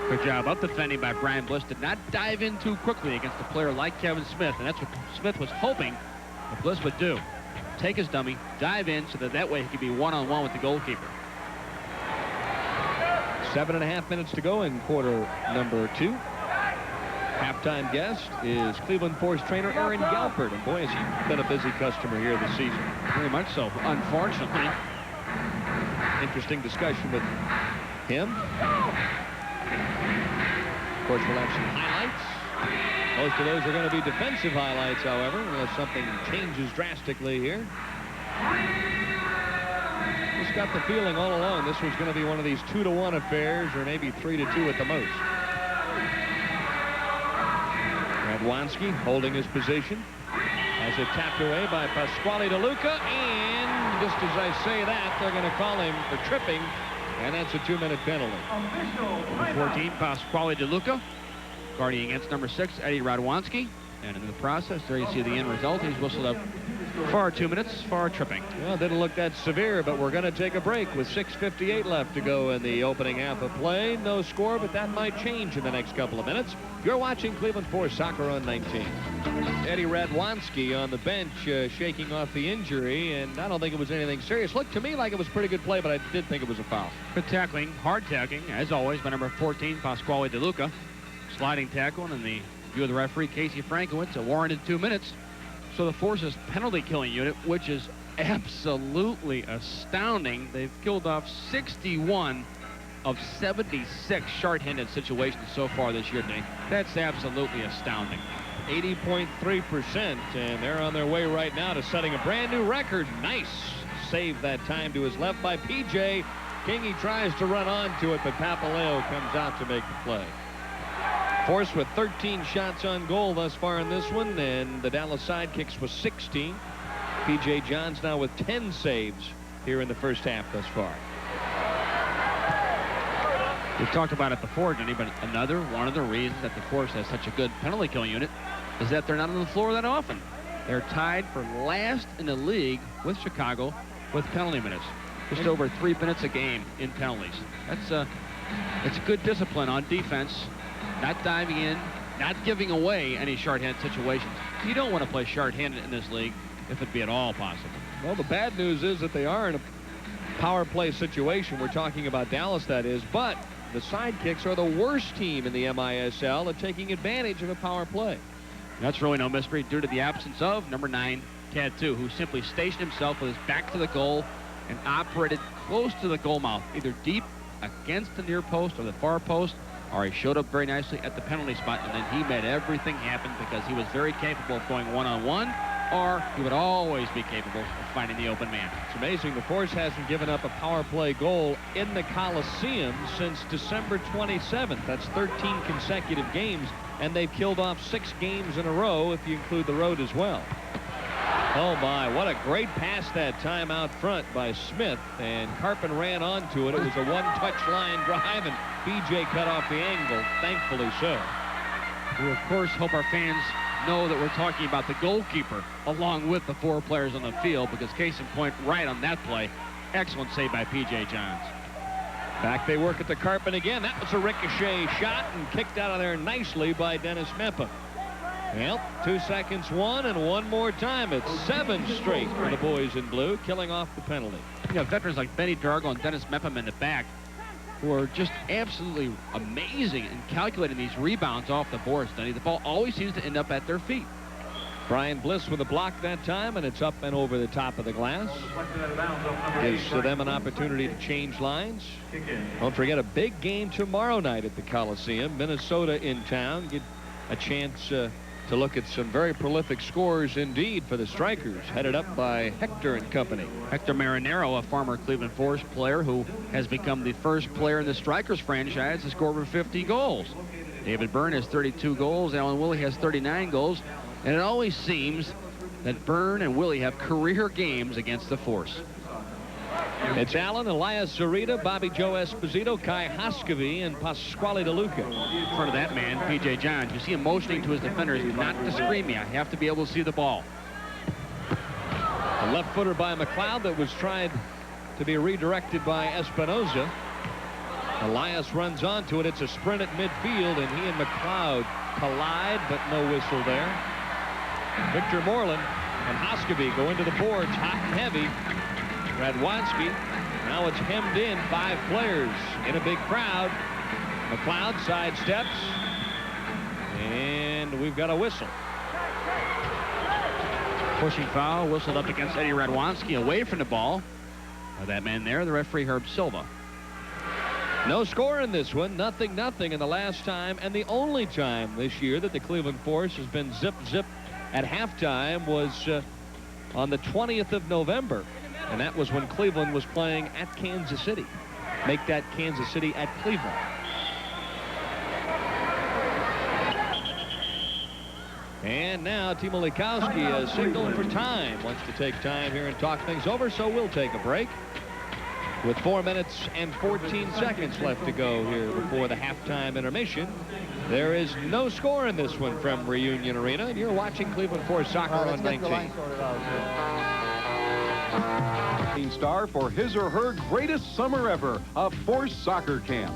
Good job up defending by Brian Bliss. Did not dive in too quickly against a player like Kevin Smith, and that's what Smith was hoping that Bliss would do. Take his dummy, dive in, so that way he could be one-on-one with the goalkeeper. 7.5 minutes to go in quarter number 2. Halftime guest is Cleveland Force trainer Aaron Galpert, and boy, has he been a busy customer here this season. Very much so, unfortunately. Interesting discussion with him. Of course, we'll have some highlights. Most of those are going to be defensive highlights, however, unless something changes drastically here. Just got the feeling all along this was going to be one of these 2-to-1 affairs, or maybe 3-to-2 at the most. Radwanski holding his position. Has it tapped away by Pasquale DeLuca, and just as I say that, they're going to call him for tripping, and that's a 2-minute penalty. Number 14, Pasquale DeLuca, guarding against number 6, Eddie Radwanski. And in the process, there you see the end result. He's whistled up for 2 minutes for tripping. Well, it didn't look that severe, but we're going to take a break with 6:58 left to go in the opening half of play. No score, but that might change in the next couple of minutes. You're watching Cleveland Force Soccer on 19. Eddie Radwanski on the bench shaking off the injury, and I don't think it was anything serious. Looked to me like it was pretty good play, but I did think it was a foul. Good tackling, hard tackling, as always, by number 14, Pasquale DeLuca. Sliding tackle, and in the view of the referee, Casey Frankowitz, a warranted 2 minutes. So the Force's penalty killing unit, which is absolutely astounding. They've killed off 61 of 76 short-handed situations so far this year, Nate. That's absolutely astounding. 80.3%, and they're on their way right now to setting a brand new record. Nice save that time to his left by P.J. Kingy tries to run onto it, but Papaleo comes out to make the play. Force with 13 shots on goal thus far in this one, and the Dallas Sidekicks was 16. P.J. Johns now with 10 saves here in the first half thus far. We've talked about it before, Denny, but another one of the reasons that the Force has such a good penalty killing unit is that they're not on the floor that often. They're tied for last in the league with Chicago with penalty minutes. Just over 3 minutes a game in penalties. It's good discipline on defense, not diving in, not giving away any shorthanded situations. You don't want to play shorthanded in this league if it be at all possible. Well, the bad news is that they are in a power play situation. We're talking about Dallas, that is, but the Sidekicks are the worst team in the MISL at taking advantage of a power play. That's really no mystery due to the absence of number 9, Tattoo, who simply stationed himself with his back to the goal and operated close to the goal mouth, either deep against the near post or the far post, or he showed up very nicely at the penalty spot, and then he made everything happen because he was very capable of going one-on-one, or he would always be capable of finding the open man. It's amazing the Force hasn't given up a power play goal in the Coliseum since December 27th. That's 13 consecutive games, and they've killed off 6 games in a row if you include the road as well. Oh my, what a great pass that time out front by Smith, and Carpin ran onto it. It was a one-touch line drive, and PJ cut off the angle, thankfully so. We of course hope our fans know that we're talking about the goalkeeper along with the 4 players on the field, because case in point, right on that play, excellent save by P.J. Johns. Back they work at the Carpin again. That was a ricochet shot and kicked out of there nicely by Dennis Mepham. Well, 2 seconds, one, and one more time. It's 7 straight for the boys in blue, killing off the penalty. You got veterans like Benny Dargle and Dennis Mepham in the back who are just absolutely amazing in calculating these rebounds off the boards, Denny. The ball always seems to end up at their feet. Brian Bliss with a block that time, and it's up and over the top of the glass. Gives them an opportunity to change lines. Don't forget, a big game tomorrow night at the Coliseum. Minnesota in town. Get a chance to look at some very prolific scores indeed for the Strikers, headed up by Hector and company. Hector Marinero, a former Cleveland Force player who has become the first player in the Strikers franchise to score over 50 goals. David Byrne has 32 goals. Alan Willie has 39 goals. And it always seems that Byrne and Willie have career games against the Force. It's Allen, Elias Zarita, Bobby Joe Esposito, Kai Hoskovy, and Pasquale DeLuca. In front of that man, P.J. Johns, you see him motioning to his defenders not to scream me. I have to be able to see the ball. A left footer by McLeod that was tried to be redirected by Espinoza. Elias runs onto it. It's a sprint at midfield, and he and McLeod collide, but no whistle there. Victor Moreland and Hoskovy go into the boards hot and heavy. Radwanski, now it's hemmed in, 5 players in a big crowd. McLeod sidesteps, and we've got a whistle. Pushing foul, whistled up against Eddie Radwanski, away from the ball. That man there, the referee Herb Silva. No score in this one, 0-0, and the last time and the only time this year that the Cleveland Force has been zip at halftime was on the 20th of November. And that was when Cleveland was playing at Kansas City. Make that Kansas City at Cleveland. And now Timo Likowski has signaled for time. Wants to take time here and talk things over, so we'll take a break. With 4 minutes and 14 seconds left to go here before the halftime intermission. There is no score in this one from Reunion Arena, and you're watching Cleveland Force Soccer on 19. Star for his or her greatest summer ever, a Force Soccer Camp.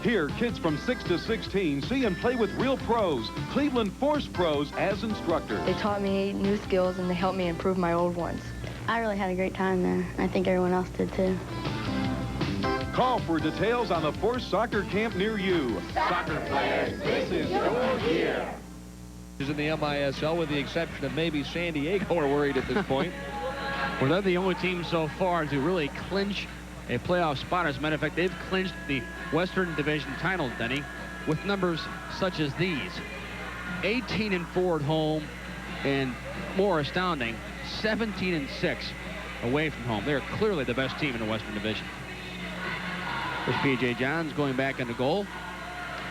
Here, kids from 6 to 16 see and play with real pros, Cleveland Force pros as instructors. They taught me new skills and they helped me improve my old ones. I really had a great time there. I think everyone else did too. Call for details on the Force Soccer Camp near you. Soccer players, this is your year. Is in the MISL, with the exception of maybe San Diego, are worried at this point. Well, they're the only team so far to really clinch a playoff spot. As a matter of fact, they've clinched the Western Division title, Denny, with numbers such as these. 18-4 at home, and more astounding, 17-6 away from home. They're clearly the best team in the Western Division. There's P.J. Johns going back into goal.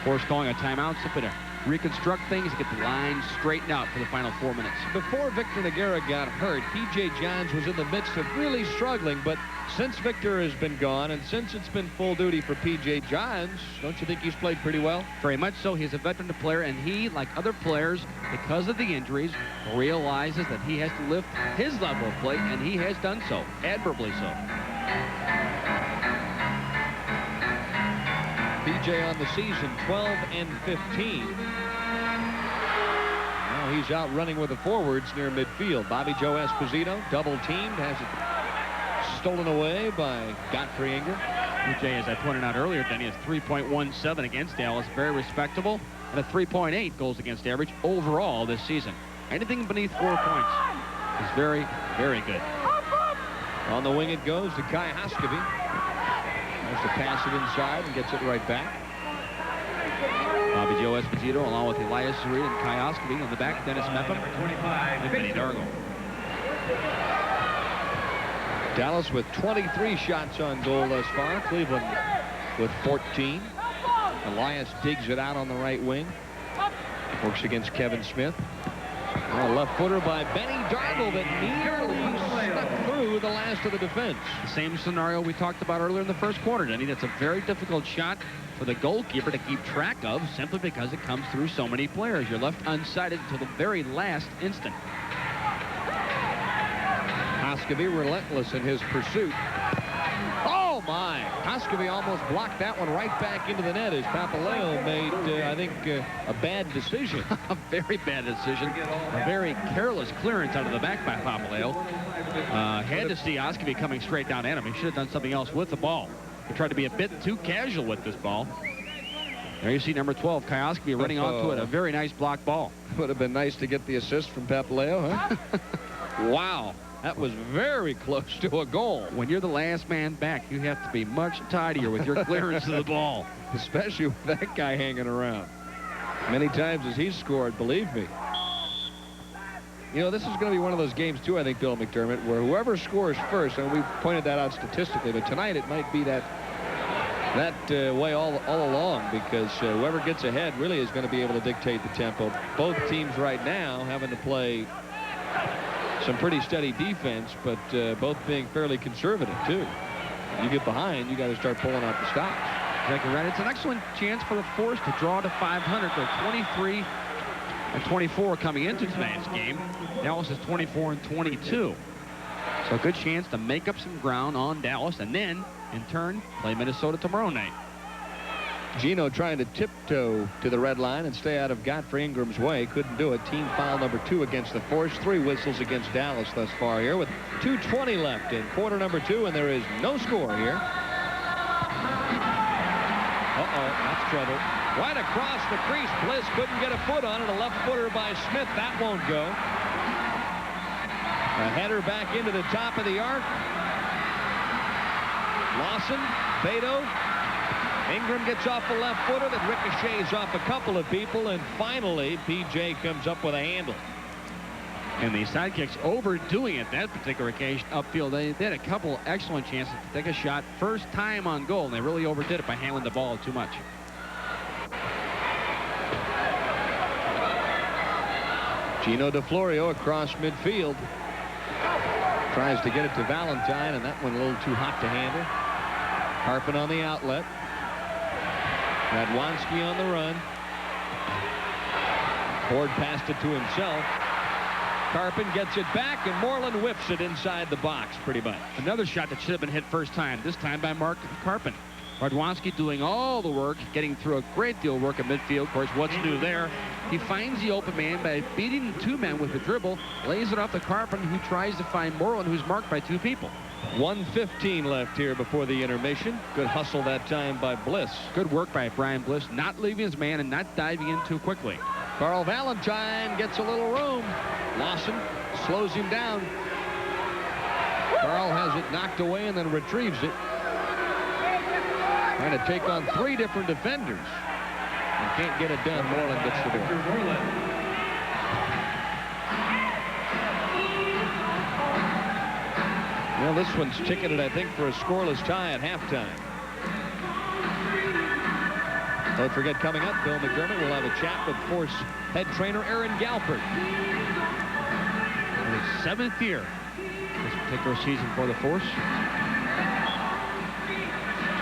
Force calling a timeout, simply to reconstruct things, get the line straightened out for the final 4 minutes. Before Victor Noguera got hurt, P.J. Johns was in the midst of really struggling, but since Victor has been gone and since it's been full duty for P.J. Johns, don't you think he's played pretty well? Very much so. He's a veteran player, and he, like other players, because of the injuries, realizes that he has to lift his level of play, and he has done so, admirably so. PJ on the season, 12 and 15. Now he's out running with the forwards near midfield. Bobby Joe Esposito, double teamed, has it stolen away by Godfrey Ingram. PJ, as I pointed out earlier, Denny has 3.17 against Dallas, very respectable, and a 3.8 goals against average overall this season. Anything beneath 4 points is very, very good. On the wing it goes to Kai Hoskevy. Has to pass it inside and gets it right back. Bobby Joe Esposito along with Elias Reed and Kai Hoskevy in the back. Dennis Mepham and Vinny Dargle. Dallas with 23 shots on goal thus far. Cleveland with 14. Elias digs it out on the right wing. Works against Kevin Smith. A left footer by Benny Dargle that nearly snuck through the last of the defense. The same scenario we talked about earlier in the first quarter, Denny. That's a very difficult shot for the goalkeeper to keep track of simply because it comes through so many players. You're left unsighted until the very last instant. Hoskevy relentless in his pursuit. Oh my! Hoskevy almost blocked that one right back into the net as Papaleo made, I think, a bad decision. A very bad decision. A very careless clearance out of the back by Papaleo. Had to see Hoskevy coming straight down at him. He should have done something else with the ball. He tried to be a bit too casual with this ball. There you see number 12, Kai Hoskevy, running onto it. A very nice block ball. Would have been nice to get the assist from Papaleo, huh? Wow. That was very close to a goal. When you're the last man back, you have to be much tidier with your clearance of the ball. Especially with that guy hanging around. Many times as he's scored, believe me. You know, this is going to be one of those games, too, I think, Bill McDermott, where whoever scores first, and we've pointed that out statistically, but tonight it might be that way all along, because whoever gets ahead really is going to be able to dictate the tempo. Both teams right now having to play some pretty steady defense, but both being fairly conservative, too. You get behind, you got to start pulling out the stops. Exactly right. It's an excellent chance for the Force to draw to 500. They're 23 and 24 coming into tonight's game. Dallas is 24 and 22. So a good chance to make up some ground on Dallas and then, in turn, play Minnesota tomorrow night. Gino trying to tiptoe to the red line and stay out of Godfrey Ingram's way. Couldn't do it. Team foul number 2 against the Force. 3 whistles against Dallas thus far here with 2:20 left in quarter number 2, and there is no score here. Uh-oh, that's trouble. Right across the crease. Bliss couldn't get a foot on it. A left footer by Smith. That won't go. A header back into the top of the arc. Lawson, Beto. Ingram gets off the left footer that ricochets off a couple of people, and finally PJ comes up with a handle. And the Sidekicks overdoing it that particular occasion upfield. They had a couple excellent chances to take a shot first time on goal, and they really overdid it by handling the ball too much. Gino DeFlorio across midfield. Tries to get it to Valentine, and that one a little too hot to handle. Harpin on the outlet. Radwanski on the run. Ford passed it to himself. Carpin gets it back, and Moreland whips it inside the box pretty much. Another shot that should have been hit first time, this time by Mark Carpin. Radwanski doing all the work, getting through a great deal of work at midfield. Of course, what's new there? He finds the open man by beating the 2 men with the dribble, lays it off to Carpin, who tries to find Moreland, who's marked by 2 people. 1:15 left here before the intermission. Good hustle that time by Bliss. Good work by Brian Bliss, not leaving his man and not diving in too quickly. Carl Valentine gets a little room. Lawson slows him down. Carl has it knocked away and then retrieves it. Trying to take on 3 different defenders. And can't get it done. Moreland gets the ball. Well, this one's ticketed, I think, for a scoreless tie at halftime. Don't forget, coming up, Bill McDermott will have a chat with Force head trainer Aaron Galpert. In his 7th year this particular season for the Force.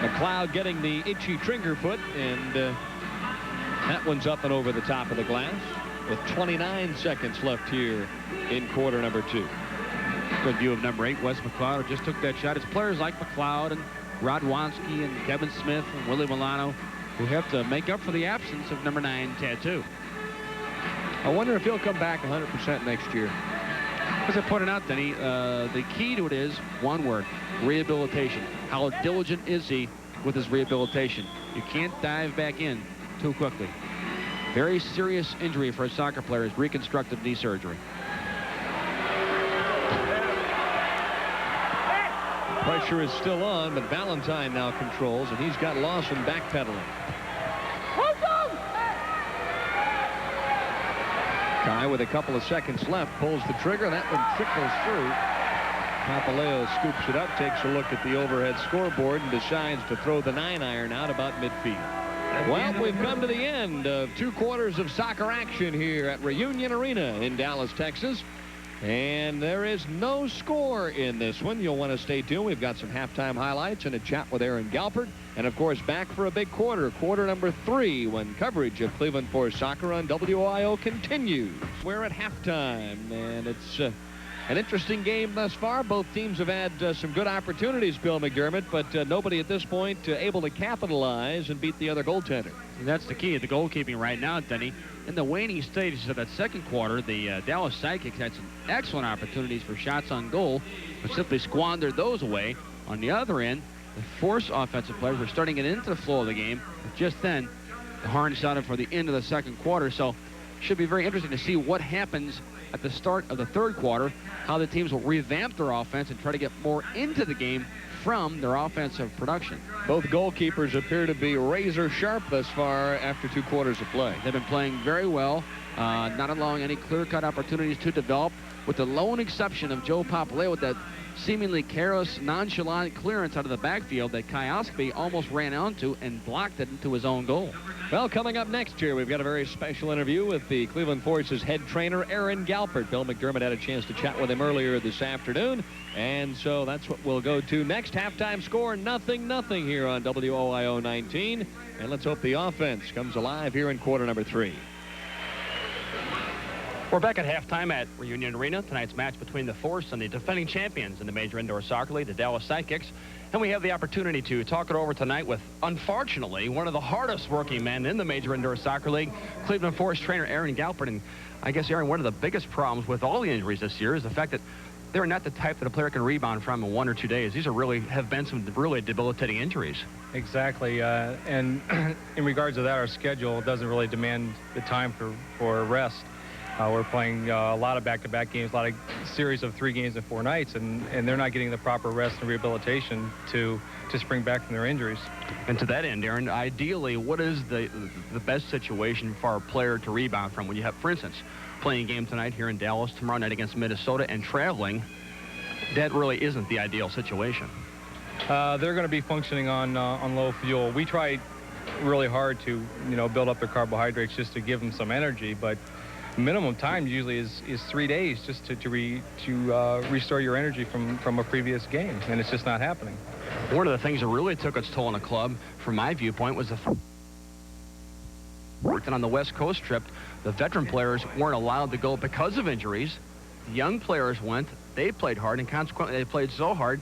McLeod getting the itchy trigger foot, and that one's up and over the top of the glass with 29 seconds left here in quarter number 2. Good view of number 8, Wes McLeod, who just took that shot. It's players like McLeod and Rodwanski and Kevin Smith and Willie Milano who have to make up for the absence of number 9, Tattoo. I wonder if he'll come back 100% next year. As I pointed out, Denny, the key to it is one word: rehabilitation. How diligent is he with his rehabilitation? You can't dive back in too quickly. Very serious injury for a soccer player is reconstructive knee surgery. Pressure is still on, but Valentine now controls, and he's got Lawson backpedaling. Kai, with a couple of seconds left, pulls the trigger. That one trickles through. Papaleo scoops it up, takes a look at the overhead scoreboard, and decides to throw the 9-iron out about midfield. Well, we've come to the end of 2 quarters of soccer action here at Reunion Arena in Dallas, Texas. And there is no score in this one. You'll want to stay tuned. We've got some halftime highlights and a chat with Aaron Galpert. And, of course, back for a big quarter number 3, when coverage of Cleveland Force Soccer on WOIO continues. We're at halftime, and it's an interesting game thus far. Both teams have had some good opportunities, Bill McDermott, but nobody at this point able to capitalize and beat the other goaltender. And that's the key at the goalkeeping right now, Denny. In the waning stages of that second quarter, the Dallas Sidekicks had some excellent opportunities for shots on goal, but simply squandered those away. On the other end, the Force offensive players were starting to get into the flow of the game. But just then, the horn sounded for the end of the second quarter, so should be very interesting to see what happens at the start of the third quarter, how the teams will revamp their offense and try to get more into the game from their offensive production. Both goalkeepers appear to be razor sharp thus far after 2 quarters of play. They've been playing very well, not allowing any clear-cut opportunities to develop, with the lone exception of Joe Papaleo with that seemingly careless, nonchalant clearance out of the backfield that Kai Oskby almost ran onto and blocked it into his own goal. Well, coming up next here, we've got a very special interview with the Cleveland Force's head trainer, Aaron Galpert. Bill McDermott had a chance to chat with him earlier this afternoon, and so that's what we'll go to next. Halftime score, 0-0 here on WOIO 19, and let's hope the offense comes alive here in quarter number 3. We're back at halftime at Reunion Arena. Tonight's match between the Force and the defending champions in the Major Indoor Soccer League, the Dallas Sidekicks. And we have the opportunity to talk it over tonight with, unfortunately, one of the hardest working men in the Major Indoor Soccer League, Cleveland Force trainer Aaron Galpert. And I guess, Aaron, one of the biggest problems with all the injuries this year is the fact that they're not the type that a player can rebound from in 1 or 2 days. These have been some really debilitating injuries. Exactly. And in regards to that, our schedule doesn't really demand the time for rest. We're playing a lot of back-to-back games, a lot of series of 3 games in 4 nights, and they're not getting the proper rest and rehabilitation to spring back from their injuries. And to that end, Aaron, ideally, what is the best situation for a player to rebound from when you have, for instance, playing a game tonight here in Dallas, tomorrow night against Minnesota, and traveling? That really isn't the ideal situation. They're going to be functioning on low fuel. We try really hard to build up their carbohydrates just to give them some energy, but minimum time usually is 3 days just to restore your energy from a previous game, and it's just not happening. One of the things that really took its toll on the club, from my viewpoint, was and on the West Coast trip, the veteran players weren't allowed to go because of injuries. The young players went, they played hard, and consequently they played so hard,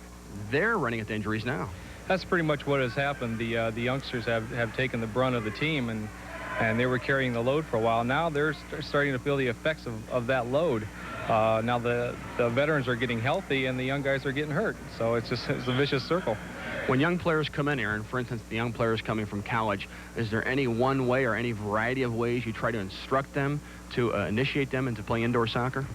they're running into injuries now. That's pretty much what has happened. The youngsters have taken the brunt of the team, and they were carrying the load for a while. Now they're starting to feel the effects of that load. Now the veterans are getting healthy and the young guys are getting hurt. So it's a vicious circle. When young players come in, Aaron, for instance, the young players coming from college, is there any one way or any variety of ways you try to instruct them to initiate them into playing indoor soccer?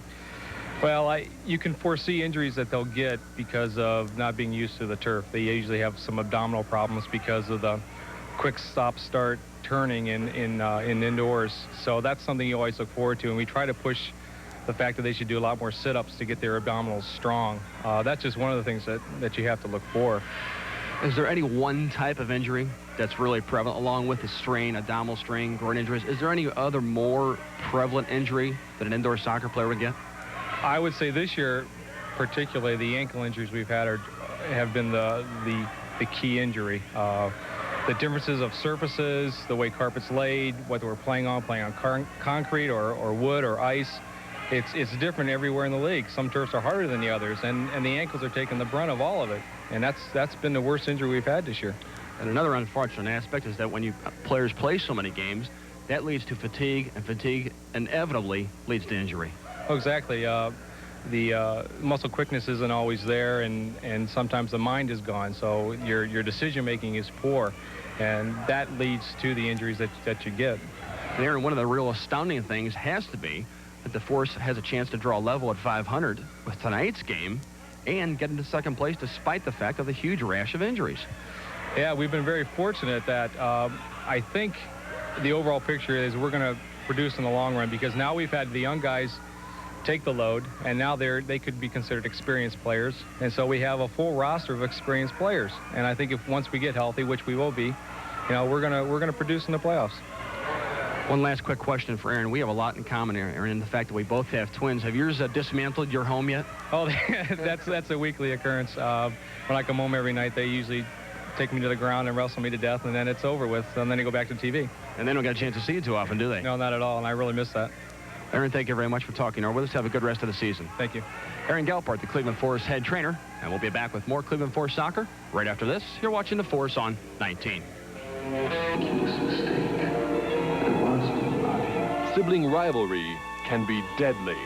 Well, you can foresee injuries that they'll get because of not being used to the turf. They usually have some abdominal problems because of the quick stop-start turning in indoors. So that's something you always look forward to, and we try to push the fact that they should do a lot more sit-ups to get their abdominals strong. That's just one of the things that you have to look for. Is there any one type of injury that's really prevalent, along with the strain, abdominal strain, groin injuries? Is there any other more prevalent injury that an indoor soccer player would get? I would say this year, particularly, the ankle injuries we've had have been the key injury. The differences of surfaces, the way carpet's laid, whether we're playing on concrete or wood or ice, it's different everywhere in the league. Some turfs are harder than the others, and the ankles are taking the brunt of all of it. And that's been the worst injury we've had this year. And another unfortunate aspect is that when players play so many games, that leads to fatigue, and fatigue inevitably leads to injury. Oh, exactly. The muscle quickness isn't always there, and sometimes the mind is gone, so your decision-making is poor, and that leads to the injuries that you get. And Aaron, one of the real astounding things has to be that the Force has a chance to draw level at 500 with tonight's game and get into second place despite the fact of the huge rash of injuries. Yeah, we've been very fortunate that I think the overall picture is we're going to produce in the long run, because now we've had the young guys take the load, and now they could be considered experienced players, and so we have a full roster of experienced players. And I think once we get healthy, which we will be, we're gonna produce in the playoffs. One last quick question for Aaron. We have a lot in common, Aaron, in the fact that we both have twins. Have yours dismantled your home yet? Oh, that's a weekly occurrence. When I come home every night, they usually take me to the ground and wrestle me to death, and then it's over with, and then they go back to TV. And they don't get a chance to see you too often, do they? No, not at all, and I really miss that. Aaron, thank you very much for talking with us. Have a good rest of the season. Thank you. Aaron Gelpart, the Cleveland Force head trainer, and we'll be back with more Cleveland Force soccer right after this. You're watching the Force on 19. Sibling rivalry can be deadly.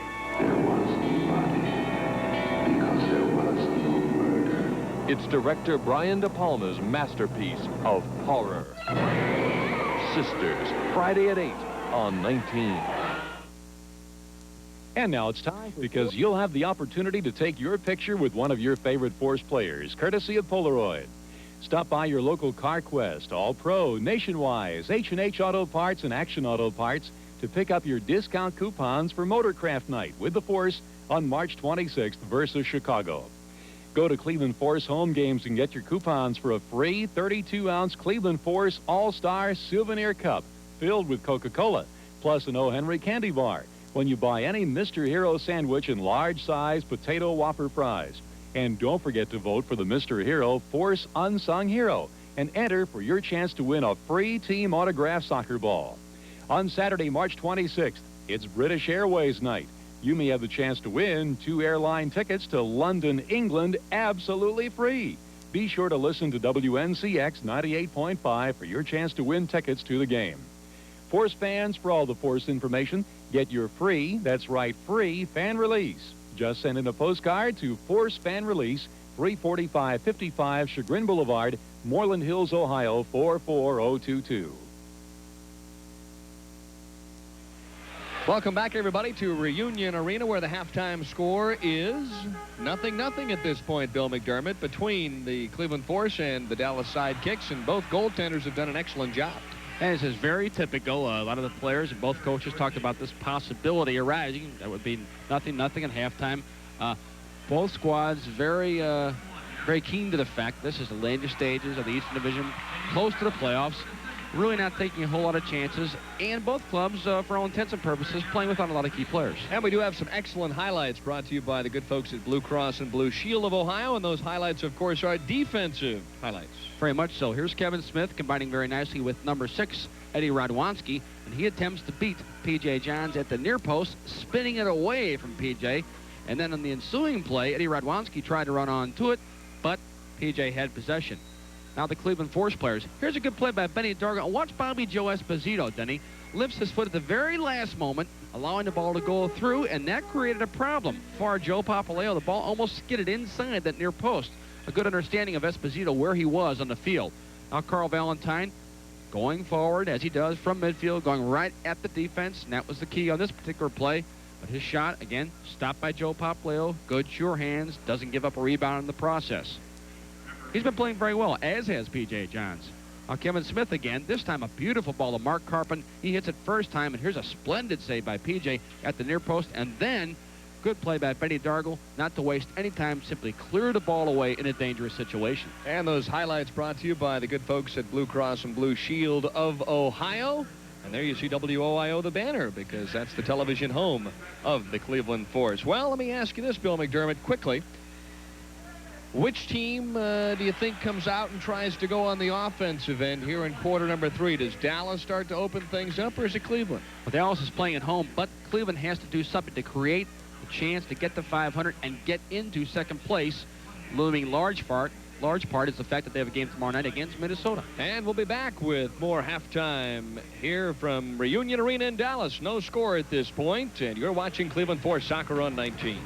It's director Brian De Palma's masterpiece of horror. Sisters, Friday at 8 on 19. And now it's time, because you'll have the opportunity to take your picture with one of your favorite Force players, courtesy of Polaroid. Stop by your local CarQuest, All Pro, Nationwide, H&H Auto Parts, and Action Auto Parts to pick up your discount coupons for Motorcraft Night with the Force on March 26th versus Chicago. Go to Cleveland Force home games and get your coupons for a free 32-ounce Cleveland Force All-Star Souvenir Cup filled with Coca-Cola, plus an O. Henry candy bar when you buy any Mr. Hero sandwich and large-size potato Whopper fries. And don't forget to vote for the Mr. Hero Force Unsung Hero and enter for your chance to win a free team autographed soccer ball. On Saturday, March 26th, it's British Airways night. You may have the chance to win 2 airline tickets to London, England, absolutely free. Be sure to listen to WNCX 98.5 for your chance to win tickets to the game. Force fans, for all the Force information, get your free, that's right, free fan release. Just send in a postcard to Force Fan Release, 34555 Chagrin Boulevard, Moreland Hills, Ohio, 44022. Welcome back, everybody, to Reunion Arena, where the halftime score is 0-0 at this point, Bill McDermott, between the Cleveland Force and the Dallas Sidekicks, and both goaltenders have done an excellent job. And this is very typical. A lot of the players and both coaches talked about this possibility arising. That would be 0-0 at halftime. Both squads very keen to the fact this is the later stages of the Eastern Division, close to the playoffs, really not taking a whole lot of chances, and both clubs, for all intents and purposes, playing without a lot of key players. And we do have some excellent highlights brought to you by the good folks at Blue Cross and Blue Shield of Ohio, and those highlights, of course, are defensive highlights. Very much so. Here's Kevin Smith combining very nicely with number 6, Eddie Radwanski, and he attempts to beat P.J. Johns at the near post, spinning it away from P.J. And then on the ensuing play, Eddie Radwanski tried to run onto it, but P.J. had possession. Now the Cleveland Force players. Here's a good play by Benny Dargle. Watch Bobby Joe Esposito, Denny. Lifts his foot at the very last moment, allowing the ball to go through, and that created a problem. For Joe Papaleo, the ball almost skidded inside that near post. A good understanding of Esposito where he was on the field. Now Carl Valentine going forward, as he does from midfield, going right at the defense, and that was the key on this particular play. But his shot, again, stopped by Joe Papaleo. Good, sure hands, doesn't give up a rebound in the process. He's been playing very well, as has P.J. Johns. Kevin Smith again. This time a beautiful ball to Mark Carpin. He hits it first time, and here's a splendid save by PJ at the near post. And then good play by Benny Dargle, not to waste any time, simply clear the ball away in a dangerous situation. And those highlights brought to you by the good folks at Blue Cross and Blue Shield of Ohio. And there you see WOIO, the banner, because that's the television home of the Cleveland Force. Well, let me ask you this, Bill McDermott, quickly. Which team do you think comes out and tries to go on the offensive end here in quarter number 3? Does Dallas start to open things up, or is it Cleveland? Well, Dallas is playing at home, but Cleveland has to do something to create a chance to get to 500 and get into second place. Looming large part is the fact that they have a game tomorrow night against Minnesota. And we'll be back with more halftime here from Reunion Arena in Dallas. No score at this point, and you're watching Cleveland Force Soccer on 19.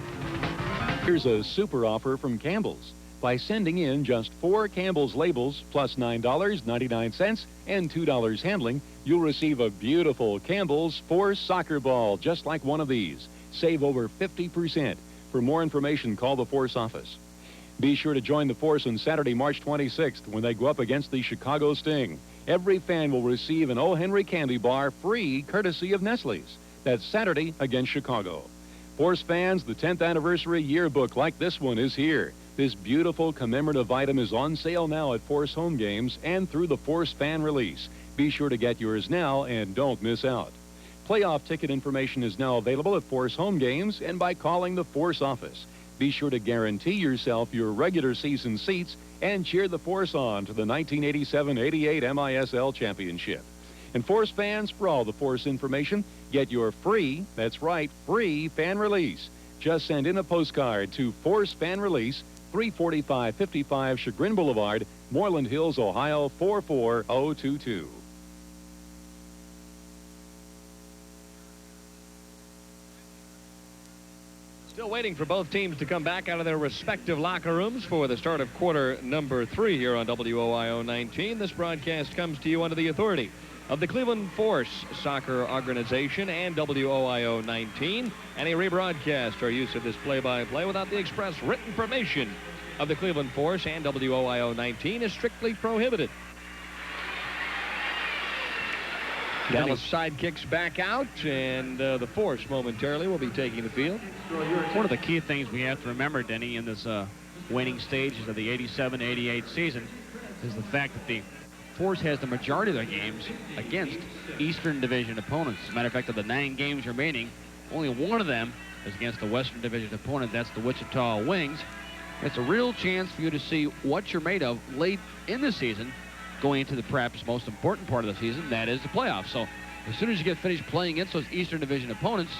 Here's a super offer from Campbell's. By sending in just 4 Campbell's labels plus $9.99 and $2 handling, you'll receive a beautiful Campbell's Force soccer ball just like one of these. Save over 50%. For more information, call the Force office. Be sure to join the Force on Saturday, March 26th when they go up against the Chicago Sting. Every fan will receive an O. Henry candy bar free courtesy of Nestle's. That's Saturday against Chicago. Force fans, the 10th anniversary yearbook like this one is here. This beautiful commemorative item is on sale now at Force home games and through the Force fan release. Be sure to get yours now and don't miss out. Playoff ticket information is now available at Force home games and by calling the Force office. Be sure to guarantee yourself your regular season seats and cheer the Force on to the 1987-88 MISL Championship. And Force fans, for all the Force information, get your free, that's right, free fan release. Just send in a postcard to Force Fan Release, 34555 Chagrin Boulevard, Moreland Hills, Ohio, 44022. Still waiting for both teams to come back out of their respective locker rooms for the start of quarter number 3 here on WOIO 19. This broadcast comes to you under the authority of the Cleveland Force Soccer Organization and WOIO 19. Any rebroadcast or use of this play-by-play without the express written permission of the Cleveland Force and WOIO 19 is strictly prohibited. Dallas Sidekicks back out, and the Force momentarily will be taking the field. One of the key things we have to remember, Denny, in this waning stages of the 87-88 season is the fact that the Force has the majority of their games against Eastern Division opponents. As a matter of fact, of the 9 games remaining, only one of them is against the Western Division opponent. That's the Wichita Wings. It's a real chance for you to see what you're made of late in the season, going into the perhaps most important part of the season, that is the playoffs. So as soon as you get finished playing against those Eastern Division opponents,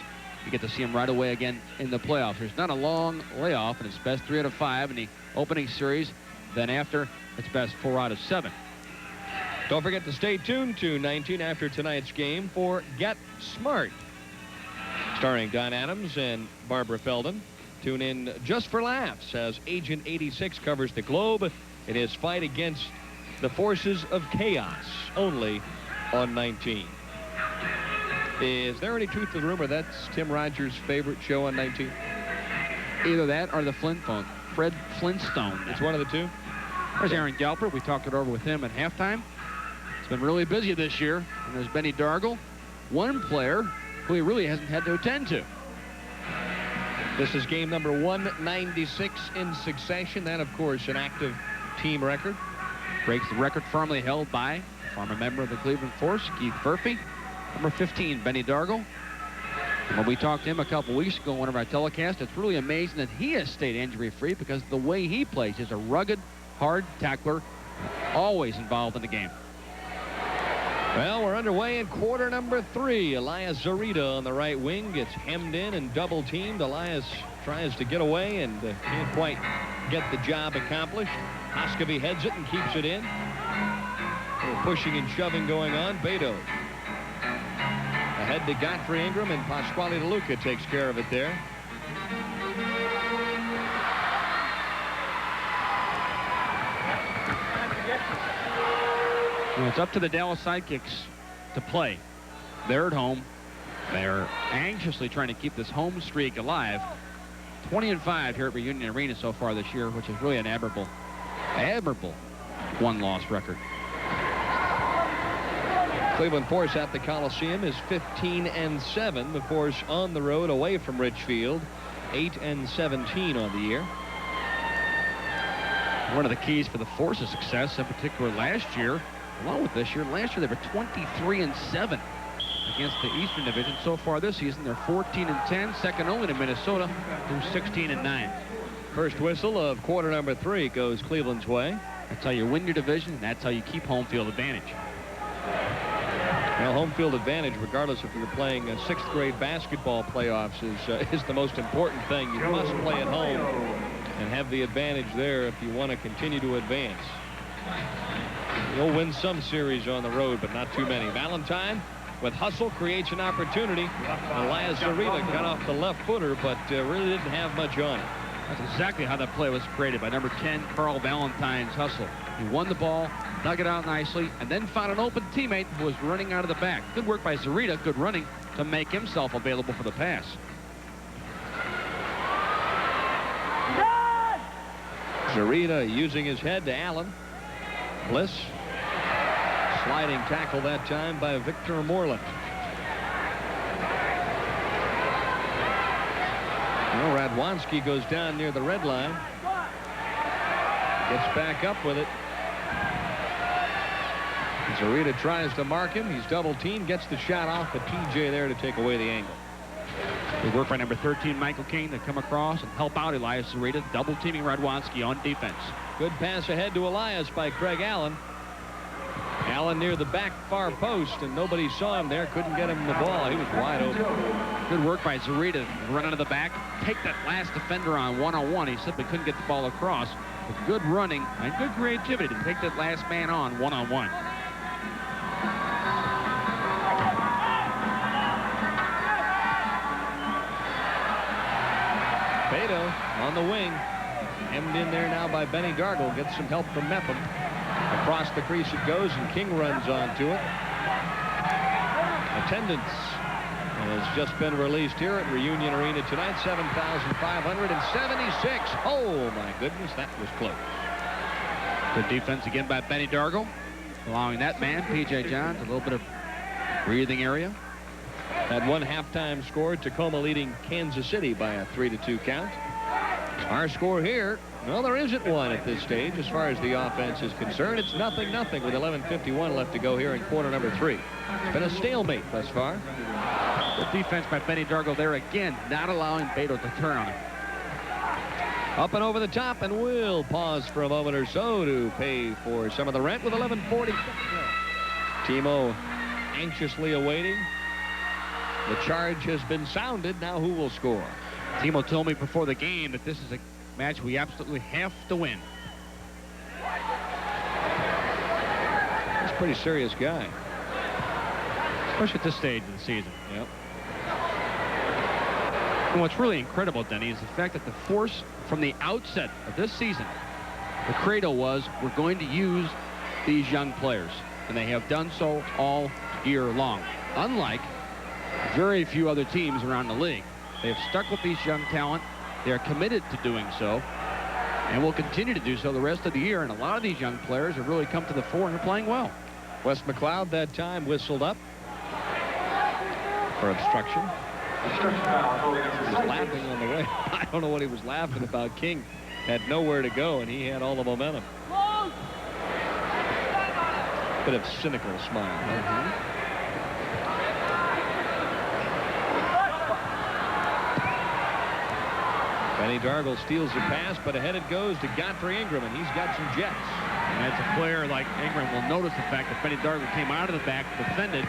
you get to see them right away again in the playoffs. There's not a long layoff, and it's best 3 out of 5 in the opening series. Then after, it's best 4 out of 7. Don't forget to stay tuned to 19 after tonight's game for Get Smart, starring Don Adams and Barbara Feldon. Tune in just for laughs as Agent 86 covers the globe in his fight against the forces of chaos, only on 19. Is there any truth to the rumor that's Tim Rogers' favorite show on 19? Either that or the Fred Flintstone. It's one of the two. There's Aaron Galper. We talked it over with him at halftime. It's been really busy this year. And there's Benny Dargle, one player who he really hasn't had to attend to. This is game number 196 in succession. That, of course, an active team record. Breaks the record firmly held by a former member of the Cleveland Force, Keith Murphy. Number 15, Benny Dargle. And when we talked to him a couple weeks ago on one of our telecasts, it's really amazing that he has stayed injury-free because the way he plays is a rugged, hard tackler, always involved in the game. Well, we're underway in quarter number 3. Elias Zarita on the right wing gets hemmed in and double-teamed. Elias tries to get away and can't quite get the job accomplished. Hoskovy heads it and keeps it in. A little pushing and shoving going on. Beto ahead to Godfrey Ingram, and Pasquale DeLuca takes care of it there. Well, it's up to the Dallas Sidekicks to play. They're at home. They're anxiously trying to keep this home streak alive. 20-5 here at Reunion Arena so far this year, which is really an admirable one-loss record. Cleveland Force at the Coliseum is 15-7. The Force on the road away from Richfield, 8-17 on the year. One of the keys for the Force's success, in particular last year, along with this year, last year they were 23-7 against the Eastern Division. So far this season, they're 14-10, second only to Minnesota, who's 16-9. First whistle of quarter number 3 goes Cleveland's way. That's how you win your division, and that's how you keep home field advantage. Now, home field advantage, regardless if you're playing 6th grade basketball playoffs, is the most important thing. You must play at home and have the advantage there if you want to continue to advance. You'll win some series on the road, but not too many. Valentine, with hustle, creates an opportunity. Elias Zarita got off the left footer, but really didn't have much on it. That's exactly how that play was created by number 10, Carl Valentine's hustle. He won the ball, dug it out nicely, and then found an open teammate who was running out of the back. Good work by Zarita, good running to make himself available for the pass. Zarita using his head to Allen. Bliss. Sliding tackle that time by Victor Moreland. Well, Radwanski goes down near the red line. Gets back up with it. Zarita tries to mark him. He's double teamed, gets the shot off, but TJ there to take away the angle. Good work by number 13, Michael King, to come across and help out Elias Zarita, double teaming Radwanski on defense. Good pass ahead to Elias by Craig Allen. Allen near the back far post, and nobody saw him there. Couldn't get him the ball. He was wide open. Good work by Zarita to run out of the back, take that last defender on one-on-one. He simply couldn't get the ball across. With good running and good creativity to take that last man on one-on-one. Beto on the wing. Hemmed in there now by Benny Dargle. Gets some help from Mepham. Across the crease it goes, and King runs onto it. Attendance has just been released here at Reunion Arena tonight. 7,576. Oh, my goodness, that was close. Good defense again by Benny Dargle. Allowing that man, P.J. Johns, a little bit of breathing area. Had one halftime score, Tacoma leading Kansas City by a 3-2 count. Our score here, well, there isn't one at this stage as far as the offense is concerned. It's 0-0 with 11:51 left to go here in quarter number 3. It's been a stalemate thus far. Good defense by Benny Dargle there again, not allowing Beto to turn on him. Up and over the top, and we'll pause for a moment or so to pay for some of the rent with 11:40. Timo anxiously awaiting. The charge has been sounded. Now who will score? Timo told me before the game that this is a match we absolutely have to win. He's a pretty serious guy. Especially at this stage of the season. Yep. And what's really incredible, Denny, is the fact that the Force from the outset of this season, the credo was, we're going to use these young players. And they have done so all year long. Unlike very few other teams around the league. They have stuck with these young talent. They are committed to doing so. And will continue to do so the rest of the year. And a lot of these young players have really come to the fore and are playing well. Wes McLeod that time whistled up for obstruction. He was laughing on the way. I don't know what he was laughing about. King had nowhere to go, and he had all the momentum. Bit of cynical smile. Benny Dargle steals the pass, but ahead it goes to Godfrey Ingram, and he's got some jets. And as a player like Ingram will notice the fact that Benny Dargle came out of the back, defended.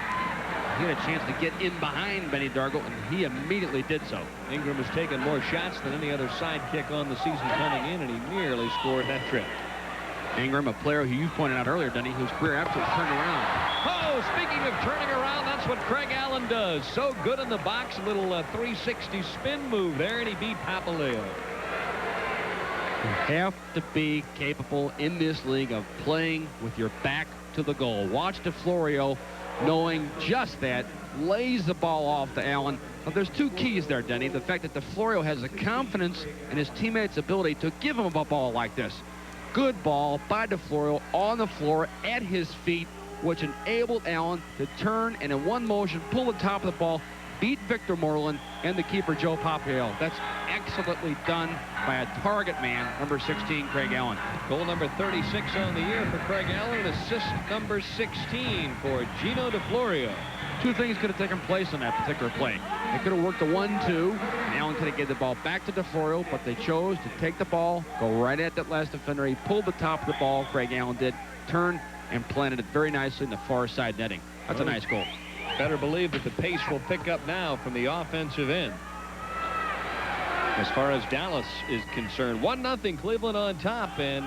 He had a chance to get in behind Benny Dargle, and he immediately did so. Ingram has taken more shots than any other sidekick on the season coming in, and he nearly scored that trip. Ingram, a player who you pointed out earlier, Denny, whose career absolutely turned around. Oh, speaking of turning around, that's what Craig Allen does. So good in the box, a little 360 spin move there, and he beat Papaleo. You have to be capable in this league of playing with your back to the goal. Watch DeFlorio, knowing just that, lays the ball off to Allen. Now, there's two keys there, Denny. The fact that DeFlorio has the confidence in his teammates' ability to give him a ball like this. Good ball by DeFlorio on the floor at his feet, which enabled Allen to turn and in one motion pull the top of the ball, beat Victor Moreland and the keeper Joe Papaleo. That's excellently done by a target man, number 16, Craig Allen. Goal number 36 on the year for Craig Allen, assist number 16 for Gino DeFlorio. Two things could have taken place on that particular play. They could have worked a 1-2, and Allen could have given the ball back to DeFlorio, but they chose to take the ball, go right at that last defender. He pulled the top of the ball, Craig Allen did, turned and planted it very nicely in the far side netting. That's a nice goal. Better believe that the pace will pick up now from the offensive end. As far as Dallas is concerned, 1-0 Cleveland on top, and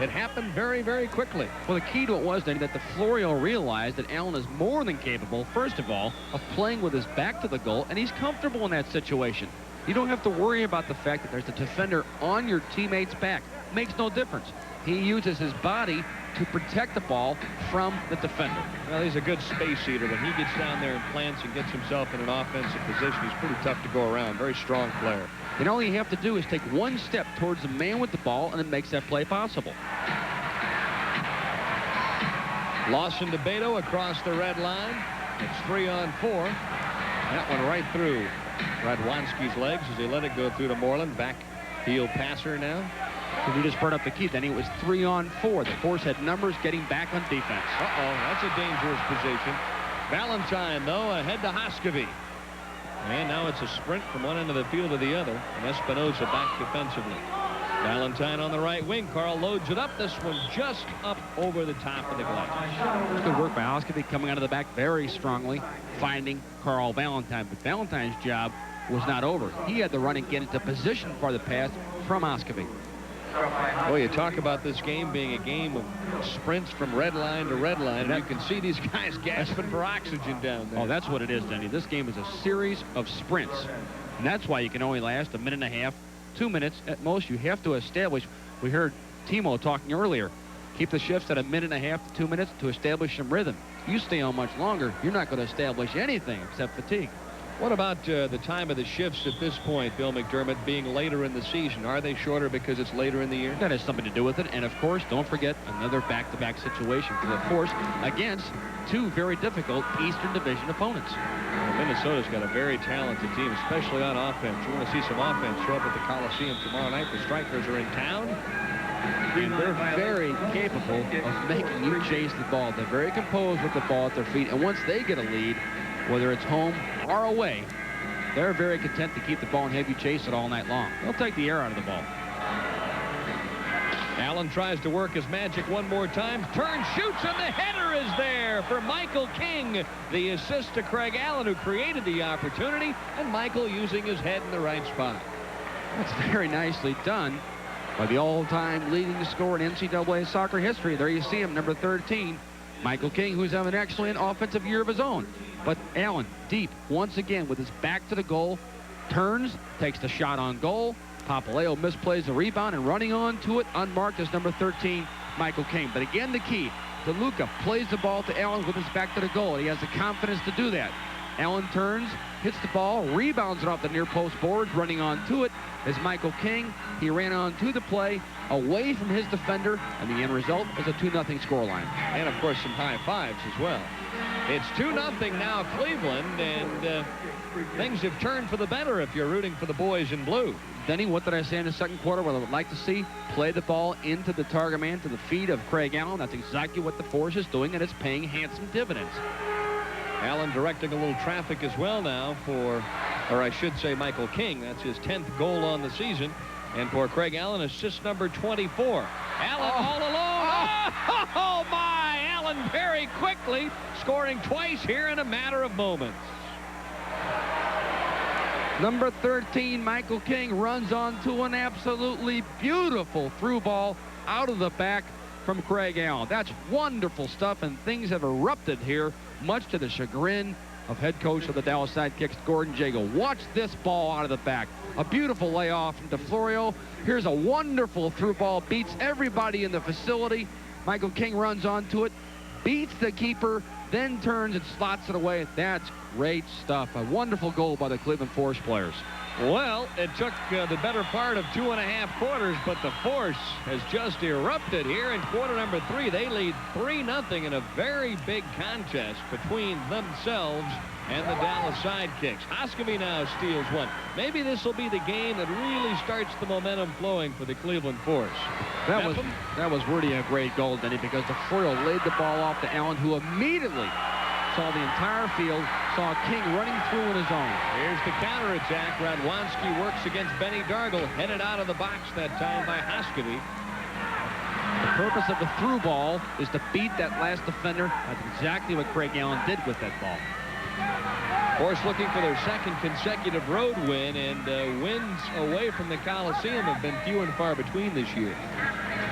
it happened very, very quickly. Well, the key to it was then that DeFlorio realized that Allen is more than capable, first of all, of playing with his back to the goal, and he's comfortable in that situation. You don't have to worry about the fact that there's a defender on your teammate's back. Makes no difference. He uses his body to protect the ball from the defender. Well, he's a good space eater. When he gets down there and plants and gets himself in an offensive position, he's pretty tough to go around. Very strong player. And all you have to do is take one step towards the man with the ball, and it makes that play possible. Lawson to Beto across the red line. It's 3-on-4. That one right through Radwanski's legs as he let it go through to Moreland. Back heel passer now. He just burned up the key. Then it was 3-on-4. The Force had numbers getting back on defense. Uh-oh, that's a dangerous position. Valentine, though, ahead to Hoskovy. And now it's a sprint from one end of the field to the other. And Espinosa back defensively. Valentine on the right wing. Carl loads it up. This one just up over the top of the glass. Good work by Hoskovy coming out of the back very strongly, finding Carl Valentine. But Valentine's job was not over. He had to run and get into position for the pass from Hoskovy. Well, you talk about this game being a game of sprints from red line to red line, and you can see these guys gasping for oxygen down there. Oh, that's what it is, Denny. This game is a series of sprints, and that's why you can only last a minute and a half, 2 minutes at most. You have to establish. We heard Timo talking earlier. Keep the shifts at a minute and a half to 2 minutes to establish some rhythm. You stay on much longer, you're not going to establish anything except fatigue. What about the time of the shifts at this point, Bill McDermott, being later in the season? Are they shorter because it's later in the year? That has something to do with it. And, of course, don't forget another back-to-back situation for the Force against two very difficult Eastern Division opponents. Well, Minnesota's got a very talented team, especially on offense. You want to see some offense show up at the Coliseum tomorrow night. The Strikers are in town. And they're very capable of making you chase the ball. They're very composed with the ball at their feet. And once they get a lead, whether it's home or away, they're very content to keep the ball and have you chase it all night long. They'll take the air out of the ball. Allen tries to work his magic one more time. Turns, shoots, and the header is there for Michael King. The assist to Craig Allen, who created the opportunity, and Michael using his head in the right spot. That's very nicely done by the all-time leading scorer in NCAA soccer history. There you see him, number 13, Michael King, who's having an excellent offensive year of his own. But Allen, deep, once again, with his back to the goal, turns, takes the shot on goal. Papaleo misplays the rebound, and running on to it, unmarked, is number 13, Michael King. But again, the key, DeLuca plays the ball to Allen with his back to the goal, and he has the confidence to do that. Allen turns, hits the ball, rebounds it off the near post boards. Running on to it is Michael King. He ran on to the play, away from his defender, and the end result is a 2-0 scoreline. And, of course, some high fives as well. It's 2-0 now, Cleveland, and things have turned for the better if you're rooting for the boys in blue. Denny, what did I say in the second quarter? What I would like to see, play the ball into the target man, to the feet of Craig Allen. That's exactly what the Force is doing, and it's paying handsome dividends. Allen directing a little traffic as well now for, or I should say, Michael King. That's his 10th goal on the season. And for Craig Allen, assist number 24. Allen all alone. Oh, my! Allen very quickly scoring twice here in a matter of moments. Number 13, Michael King, runs onto an absolutely beautiful through ball out of the back from Craig Allen. That's wonderful stuff, and things have erupted here, much to the chagrin of head coach of the Dallas Sidekicks, Gordon Jago. Watch this ball out of the back. A beautiful layoff from DeFlorio. Here's a wonderful through ball. Beats everybody in the facility. Michael King runs onto it, beats the keeper, then turns and slots it away. That's great stuff. A wonderful goal by the Cleveland Force players. Well, it took the better part of 2.5 quarters, but the Force has just erupted here in quarter number 3. They lead 3-0 in a very big contest between themselves and the Dallas Sidekicks. Hoskovy now steals one. Maybe this will be the game that really starts the momentum flowing for the Cleveland Force. That was really a great goal, Denny, because the Florio laid the ball off to Allen, who immediately saw the entire field, saw King running through in his own. Here's the counterattack. Radwanski works against Benny Dargle, headed out of the box that time by Hoskovy. The purpose of the through ball is to beat that last defender. That's exactly what Craig Allen did with that ball. Force looking for their second consecutive road win, and wins away from the Coliseum have been few and far between this year.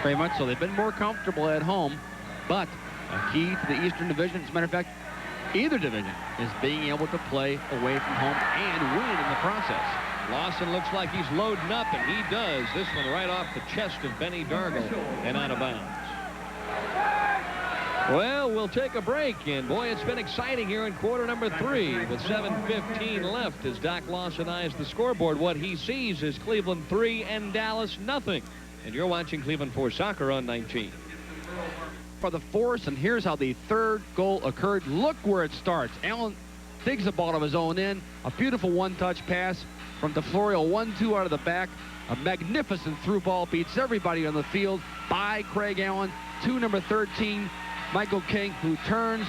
Very much so. They've been more comfortable at home, but a key to the Eastern Division, as a matter of fact, either division, is being able to play away from home and win in the process. Lawson looks like he's loading up, and he does. This one right off the chest of Benny Dargle and out of bounds. Well, we'll take a break, and boy, it's been exciting here in quarter number 3 with 7:15 left as Doc Lawson eyes the scoreboard. What he sees is Cleveland 3 and Dallas nothing. And you're watching Cleveland Force Soccer on 19. For the Force, and here's how the third goal occurred. Look where it starts. Allen digs the ball of his own in. A beautiful one-touch pass from DeFlorio, 1-2 out of the back. A magnificent through ball, beats everybody on the field by Craig Allen to number 13, Michael King, who turns,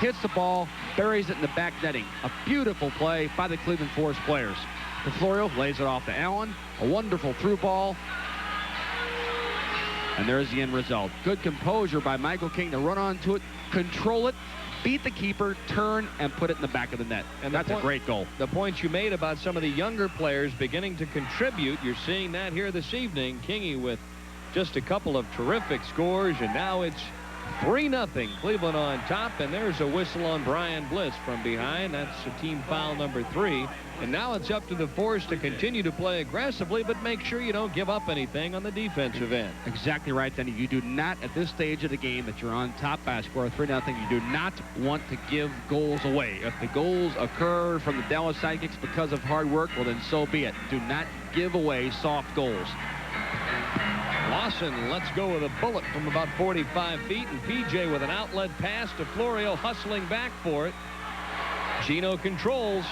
hits the ball, buries it in the back netting. A beautiful play by the Cleveland Force players. DeFlorio lays it off to Allen. A wonderful through ball. And there's the end result. Good composure by Michael King to run onto it, control it, beat the keeper, turn, and put it in the back of the net. And that's a great goal. The points you made about some of the younger players beginning to contribute, you're seeing that here this evening. Kingy with just a couple of terrific scores, and now it's 3-0 Cleveland on top, and there's a whistle on Brian Bliss from behind. That's a team foul number 3. And now it's up to the Force to continue to play aggressively, but make sure you don't give up anything on the defensive end. Exactly right, Denny. You do not, at this stage of the game that you're on top by a score of 3-0, you do not want to give goals away. If the goals occur from the Dallas Sidekicks because of hard work, well, then so be it. Do not give away soft goals. Lawson lets go with a bullet from about 45 feet, and PJ with an outlet pass to Florio, hustling back for it. Gino controls.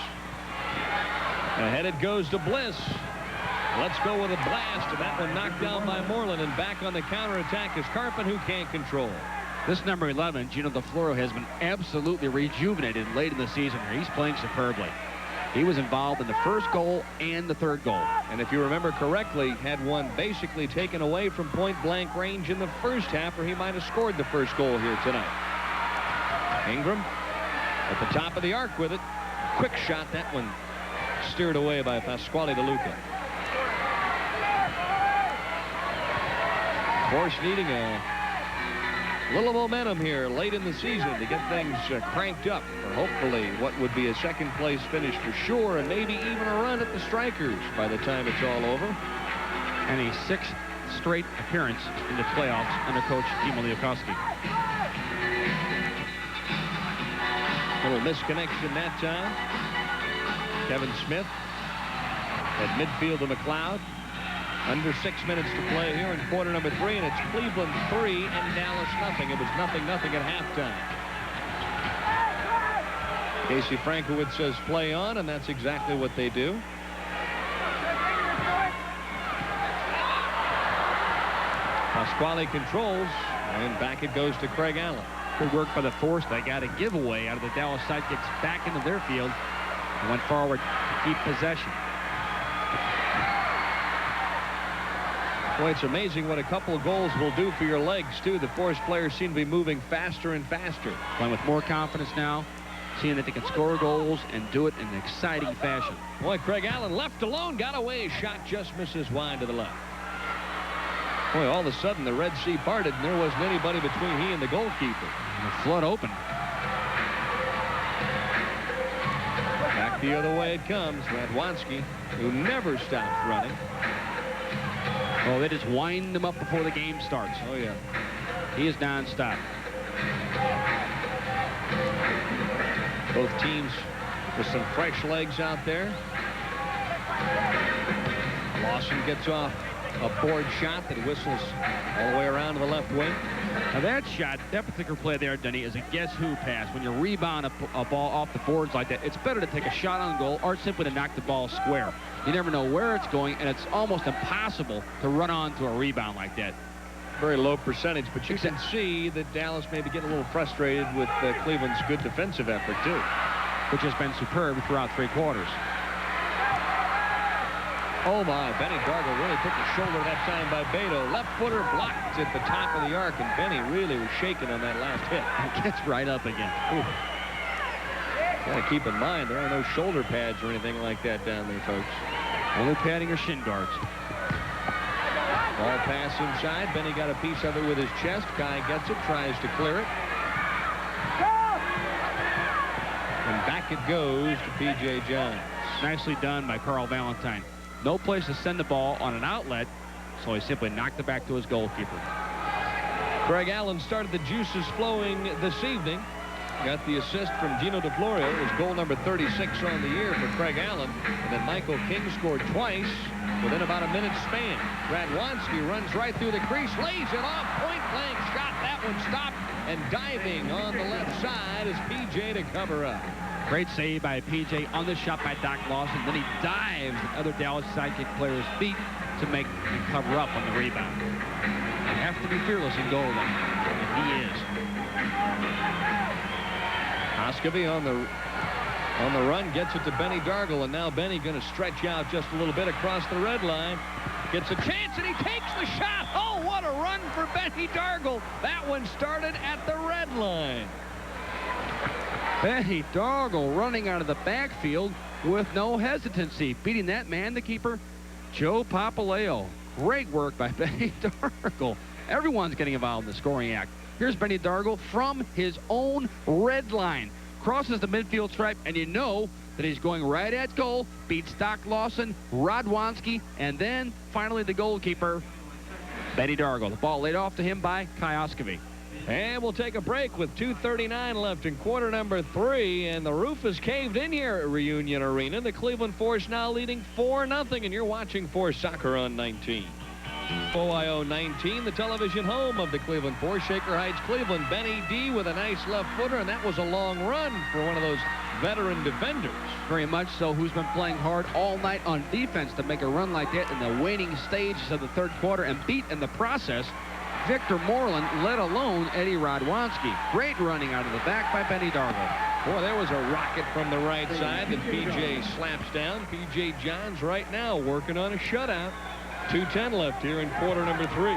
Ahead it goes to Bliss. Let's go with a blast, and that one knocked down by Moreland, and back on the counterattack is Carpin, who can't control. This number 11, Gino DeFlorio, has been absolutely rejuvenated late in the season here. He's playing superbly. He was involved in the first goal and the third goal. And if you remember correctly, had one basically taken away from point-blank range in the first half, or he might have scored the first goal here tonight. Ingram at the top of the arc with it. Quick shot, that one steered away by Pasquale De Luca. Force needing a little momentum here late in the season to get things cranked up for hopefully what would be a second-place finish for sure, and maybe even a run at the Strikers by the time it's all over. And a 6th straight appearance in the playoffs under coach Timo Liakowski. Little misconnection that time. Kevin Smith at midfield to McLeod. Under 6 minutes to play here in quarter number 3, and it's Cleveland 3 and Dallas nothing. It was 0-0 at halftime. Casey Frankowitz says play on, and that's exactly what they do. Pasquale controls, and back it goes to Craig Allen. Good work by the Force. They got a giveaway out of the Dallas Sidekicks back into their field and went forward to keep possession. Boy, it's amazing what a couple of goals will do for your legs, too. The Force players seem to be moving faster and faster. Playing with more confidence now, seeing that they can score goals and do it in an exciting fashion. Boy, Craig Allen left alone, got away. Shot just misses wide to the left. Boy, all of a sudden, the Red Sea parted, and there wasn't anybody between he and the goalkeeper. And the flood opened. Back the other way it comes. Radwanski, who never stops running. Oh, they just wind him up before the game starts. Oh, yeah. He is nonstop. Both teams with some fresh legs out there. Lawson gets off a board shot that whistles all the way around to the left wing. Now that shot, that particular play there, Denny, is a guess-who pass. When you rebound a ball off the boards like that, it's better to take a shot on goal or simply to knock the ball square. You never know where it's going, and it's almost impossible to run onto a rebound like that. Very low percentage, but you can see that Dallas may be getting a little frustrated with Cleveland's good defensive effort, too. Which has been superb throughout 3 quarters. Oh, my. Benny Dargle really took the shoulder that time by Beto. Left footer blocked at the top of the arc, and Benny really was shaking on that last hit. It gets right up again. Got to keep in mind, there are no shoulder pads or anything like that down there, folks. Only padding or shin guards. Ball pass inside. Benny got a piece of it with his chest. Kai gets it, tries to clear it. And back it goes to P.J. Johns. Nicely done by Carl Valentine. No place to send the ball on an outlet, so he simply knocked it back to his goalkeeper. Craig Allen started the juices flowing this evening. Got the assist from Gino DeFlorio. It was goal number 36 on the year for Craig Allen. And then Michael King scored twice within about a minute's span. Radwanski runs right through the crease, lays it off, point-blank shot. That one stopped, and diving on the left side is P.J. to cover up. Great save by P.J. on the shot by Doc Lawson. Then he dives at other Dallas Sidekick players' feet to make and cover up on the rebound. You have to be fearless in goal, then, and he is. Oscovy on the run, gets it to Benny Dargle, and now Benny going to stretch out just a little bit across the red line. Gets a chance, and he takes the shot. Oh, what a run for Benny Dargle. That one started at the red line. Benny Dargle running out of the backfield with no hesitancy, beating that man, the keeper, Joe Papaleo. Great work by Benny Dargle. Everyone's getting involved in the scoring act. Here's Benny Dargle from his own red line. Crosses the midfield stripe, and you know that he's going right at goal. Beats Doc Lawson, Radwanski, and then finally the goalkeeper, Benny Dargle. The ball laid off to him by Kai Oscovy. And we'll take a break with 2:39 left in quarter number 3, and the roof is caved in here at Reunion Arena. The Cleveland Force now leading 4-0, and you're watching Force Soccer on 19. OIO 19, the television home of the Cleveland Force. Shaker Heights, Cleveland. Benny D with a nice left footer, and that was a long run for one of those veteran defenders. Very much so. Who's been playing hard all night on defense to make a run like that in the waning stages of the 3rd quarter and beat in the process Victor Moreland, let alone Eddie Radwanski. Great running out of the back by Benny Dargle. Boy, there was a rocket from the right side that P.J. slaps down. P.J. Johns right now working on a shutout. 2:10 left here in quarter number 3.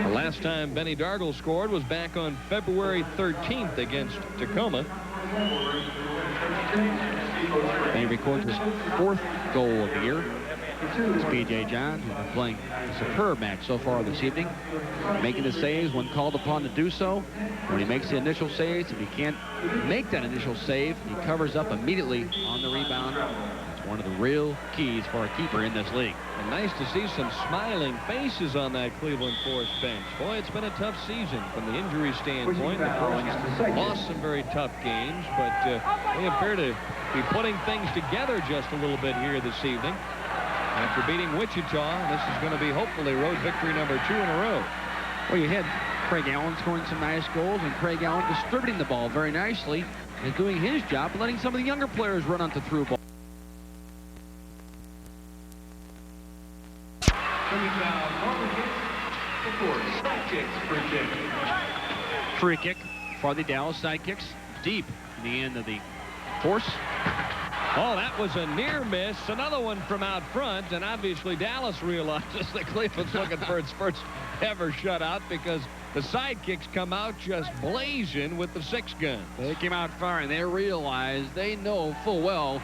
The last time Benny Dargle scored was back on February 13th against Tacoma. He records his 4th goal of the year. It's P.J. Johns, who's been playing a superb match so far this evening. Making the saves when called upon to do so. When he makes the initial saves, if he can't make that initial save, he covers up immediately on the rebound. It's one of the real keys for a keeper in this league. And nice to see some smiling faces on that Cleveland Force bench. Boy, it's been a tough season from the injury standpoint. The Bruins lost some very tough games, but they appear to be putting things together just a little bit here this evening. After beating Wichita, this is going to be hopefully road victory number 2 in a row. Well, you had Craig Allen scoring some nice goals, and Craig Allen distributing the ball very nicely and doing his job, letting some of the younger players run onto through ball. Free kick for the Dallas Sidekicks, deep in the end of the Force. Oh, that was a near miss. Another one from out front, and obviously Dallas realizes that Cleveland's looking for its first ever shutout because the Sidekicks come out just blazing with the 6-gun. They came out firing. They realize, they know full well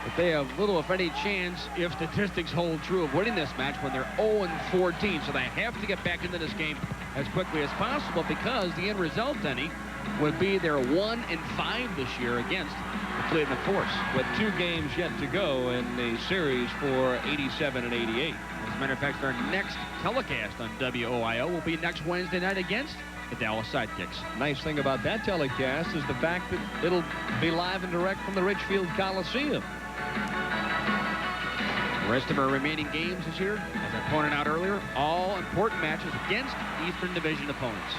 that they have little, if any, chance, if statistics hold true, of winning this match when they're 0-14. So they have to get back into this game as quickly as possible because the end result, Denny, would be their 1-5 this year against the Cleveland Force. With 2 games yet to go in the series for 87 and 88. As a matter of fact, their next telecast on WOIO will be next Wednesday night against the Dallas Sidekicks. Nice thing about that telecast is the fact that it'll be live and direct from the Richfield Coliseum. The rest of our remaining games this year, as I pointed out earlier, all important matches against Eastern Division opponents.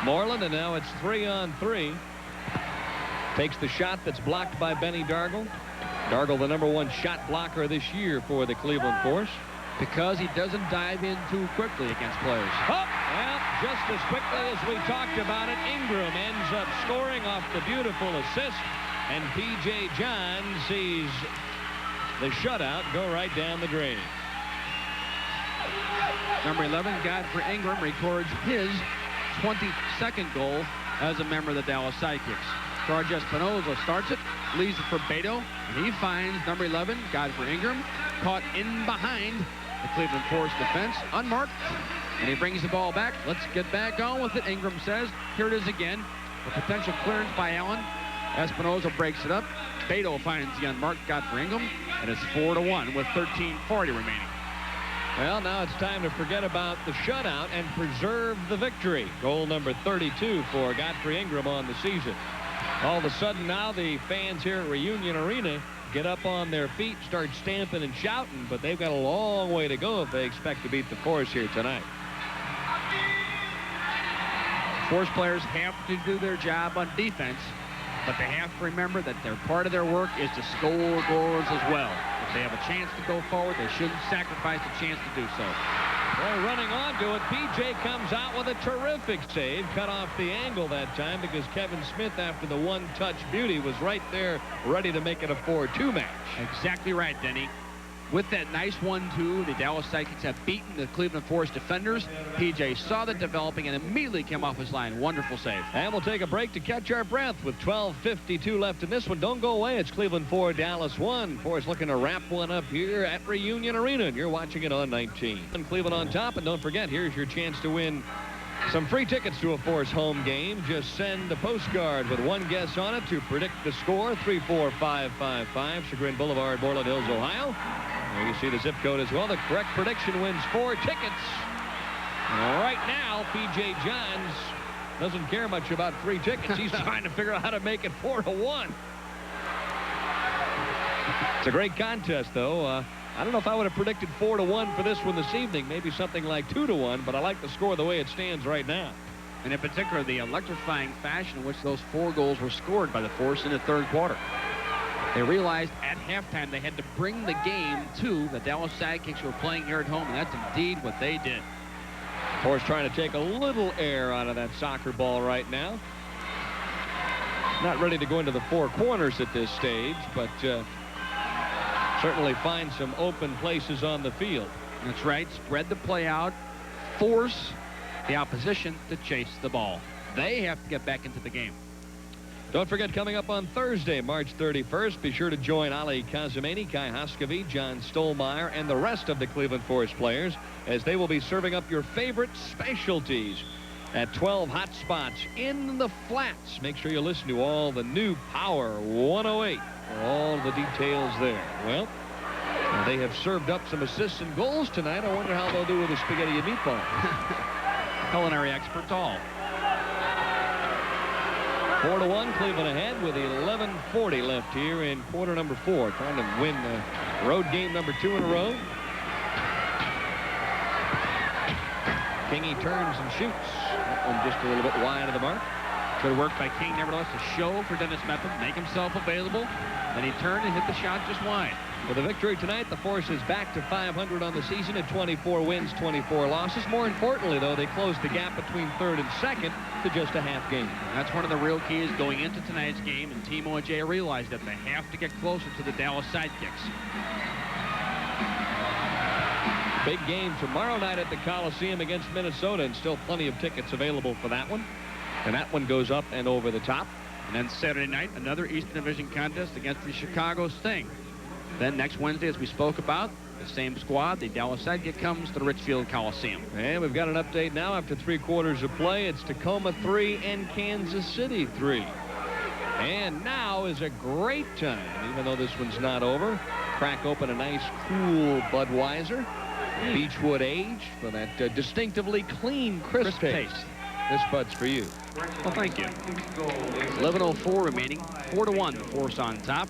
Moreland, and now it's 3-on-3. Takes the shot that's blocked by Benny Dargle. Dargle, the #1 shot blocker this year for the Cleveland Force. Because he doesn't dive in too quickly against players. Oh, well, just as quickly as we talked about it, Ingram ends up scoring off the beautiful assist, and P.J. John sees the shutout go right down the drain. Number 11, Godfrey Ingram, records his 22nd goal as a member of the Dallas Sidekicks. George Espinoza starts it, leaves it for Beto, and he finds number 11, Godfrey Ingram, caught in behind the Cleveland Force defense, unmarked, and he brings the ball back. Let's get back on with it, Ingram says. Here it is again. A potential clearance by Allen. Espinoza breaks it up. Beto finds the unmarked Godfrey Ingram, and it's 4-1 with 13:40 remaining. Well, now it's time to forget about the shutout and preserve the victory. Goal number 32 for Godfrey Ingram on the season. All of a sudden now the fans here at Reunion Arena get up on their feet, start stamping and shouting, but they've got a long way to go if they expect to beat the Force here tonight. Force players have to do their job on defense, but they have to remember that part of their work is to score goals as well. If they have a chance to go forward, they shouldn't sacrifice the chance to do so. Boy, running onto it, PJ comes out with a terrific save. Cut off the angle that time because Kevin Smith, after the one-touch beauty, was right there ready to make it a 4-2 match. Exactly right, Denny. With that nice 1-2, the Dallas Sidekicks have beaten the Cleveland Force defenders. PJ saw that developing and immediately came off his line. Wonderful save. And we'll take a break to catch our breath with 12:52 left in this one. Don't go away. It's Cleveland 4, Dallas 1. Force looking to wrap one up here at Reunion Arena, and you're watching it on 19. And Cleveland on top, and don't forget, here's your chance to win some free tickets to a Force home game. Just send a postcard with one guess on it to predict the score. 34555, Chagrin Boulevard, Moreland Hills, Ohio. There you see the zip code as well. The correct prediction wins 4 tickets. Right now, P.J. Johns doesn't care much about free tickets. He's trying to figure out how to make it 4-1. It's a great contest, though. I don't know if I would have predicted 4-1 for this one this evening. Maybe something like 2-1, but I like the score the way it stands right now. And in particular, the electrifying fashion in which those 4 goals were scored by the Force in the third quarter. They realized at halftime they had to bring the game to the Dallas Sidekicks who were playing here at home, and that's indeed what they did. Force trying to take a little air out of that soccer ball right now. Not ready to go into the 4 corners at this stage, but certainly find some open places on the field. That's right. Spread the play out. Force the opposition to chase the ball. They have to get back into the game. Don't forget, coming up on Thursday, March 31st, be sure to join Ali Kazimani, Kai Hoskevy, John Stolmeyer, and the rest of the Cleveland Force players as they will be serving up your favorite specialties at 12 hot spots in the flats. Make sure you listen to all the new Power 108 for all the details there. Well, they have served up some assists and goals tonight. I wonder how they'll do with the spaghetti and meatball. Culinary experts all. 4-1, Cleveland ahead with 11:40 left here in quarter number 4. Trying to win the road game number 2 in a row. Kingy turns and shoots. That one just a little bit wide of the mark. Good work by King, nevertheless, to show for Dennis Method, make himself available. Then he turned and hit the shot just wide. With a victory tonight, the Force is back to 500 on the season at 24 wins, 24 losses. More importantly, though, they closed the gap between third and second to just a half game. That's one of the real keys going into tonight's game, and Team OJ realized that they have to get closer to the Dallas Sidekicks. Big game tomorrow night at the Coliseum against Minnesota, and still plenty of tickets available for that one. And that one goes up and over the top. And then Saturday night, another Eastern Division contest against the Chicago Sting. Then next Wednesday, as we spoke about, the same squad, the Dallas Sidekick, comes to the Richfield Coliseum. And we've got an update now after 3 quarters of play. It's Tacoma 3 and Kansas City 3. And now is a great time, even though this one's not over. Crack open a nice, cool Budweiser. Beechwood aged for that distinctively clean, crisp taste. This Bud's for you. Well, thank you. 11:04 remaining. 4-1, the Force on top.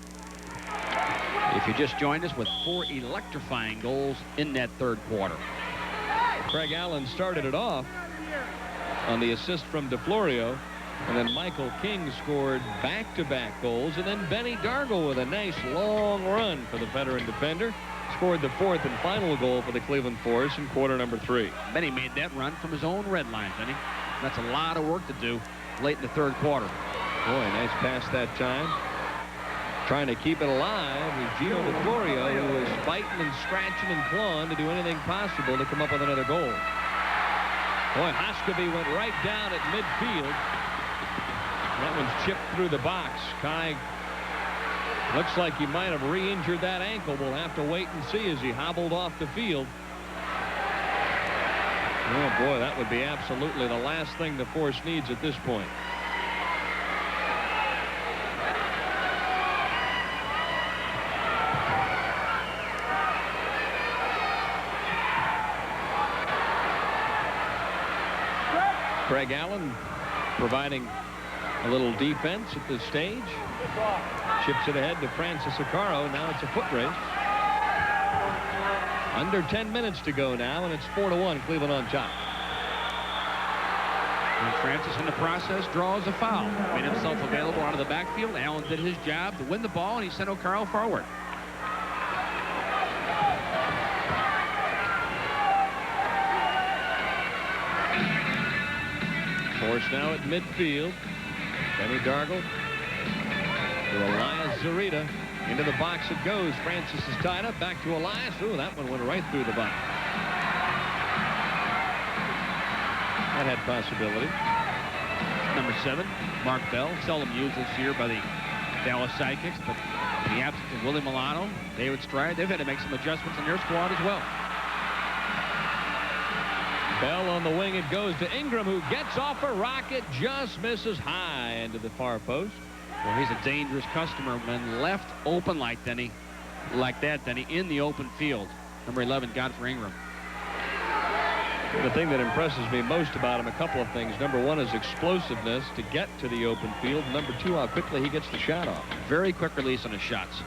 If you just joined us, with 4 electrifying goals in that third quarter. Craig Allen started it off on the assist from DeFlorio, and then Michael King scored back-to-back goals, and then Benny Dargle with a nice long run for the veteran defender scored the 4th and final goal for the Cleveland Force in quarter number 3. Benny made that run from his own red line, Benny. That's a lot of work to do late in the third quarter. Boy, nice pass that time. Trying to keep it alive with Gino DeFlorio, who was fighting and scratching and clawing to do anything possible to come up with another goal. Boy, Hoskeby went right down at midfield. That one's chipped through the box. Kai looks like he might have re-injured that ankle. We'll have to wait and see as he hobbled off the field. Oh, boy, that would be absolutely the last thing the Force needs at this point. Craig Allen providing a little defense at this stage. Chips it ahead to Francis Acaro. Now it's a foot race. Under 10 minutes to go now, and it's 4-1, Cleveland on top. And Francis in the process draws a foul. Made himself available out of the backfield. Allen did his job to win the ball, and he sent Acaro forward. Force now at midfield. Benny Dargle to Elias Zarita. Into the box it goes. Francis is tied up. Back to Elias. Ooh, that one went right through the box. That had possibility. Number 7, Mark Bell. Seldom used this year by the Dallas Sidekicks, but in the absence of Willie Milano, David Stride, they've had to make some adjustments in their squad as well. Bell on the wing. It goes to Ingram, who gets off a rocket, just misses high into the far post. Well, he's a dangerous customer when left open like that, Denny, in the open field. Number 11, Godfrey Ingram. The thing that impresses me most about him, a couple of things. Number 1 is explosiveness to get to the open field. Number 2, how quickly he gets the shot off. Very quick release on his shots.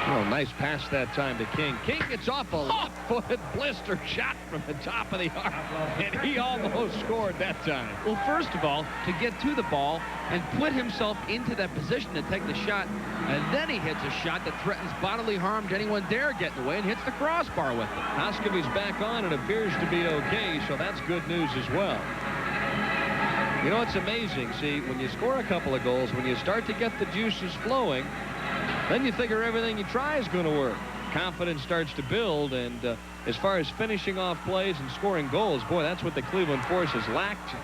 Oh, nice pass that time to King. King gets off a left-footed blister shot from the top of the arc, and he almost scored that time. Well, first of all, to get to the ball and put himself into that position to take the shot, and then he hits a shot that threatens bodily harm to anyone dare get in the way and hits the crossbar with it. Hoskeby's back on and appears to be okay, so that's good news as well. You know, it's amazing. See, when you score a couple of goals, when you start to get the juices flowing, then you figure everything you try is going to work. Confidence starts to build, and as far as finishing off plays and scoring goals, boy, that's what the Cleveland Force has lacked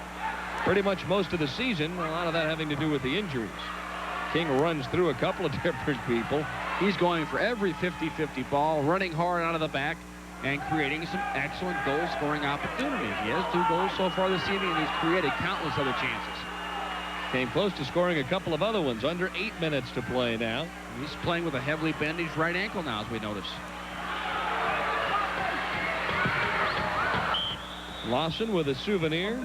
pretty much most of the season. A lot of that having to do with the injuries. King runs through a couple of different people. He's going for every 50-50 ball, running hard out of the back, and creating some excellent goal-scoring opportunities. He has 2 goals so far this evening, and he's created countless other chances. Came close to scoring a couple of other ones. Under 8 minutes to play now. He's playing with a heavily bandaged right ankle now, as we notice. Lawson with a souvenir.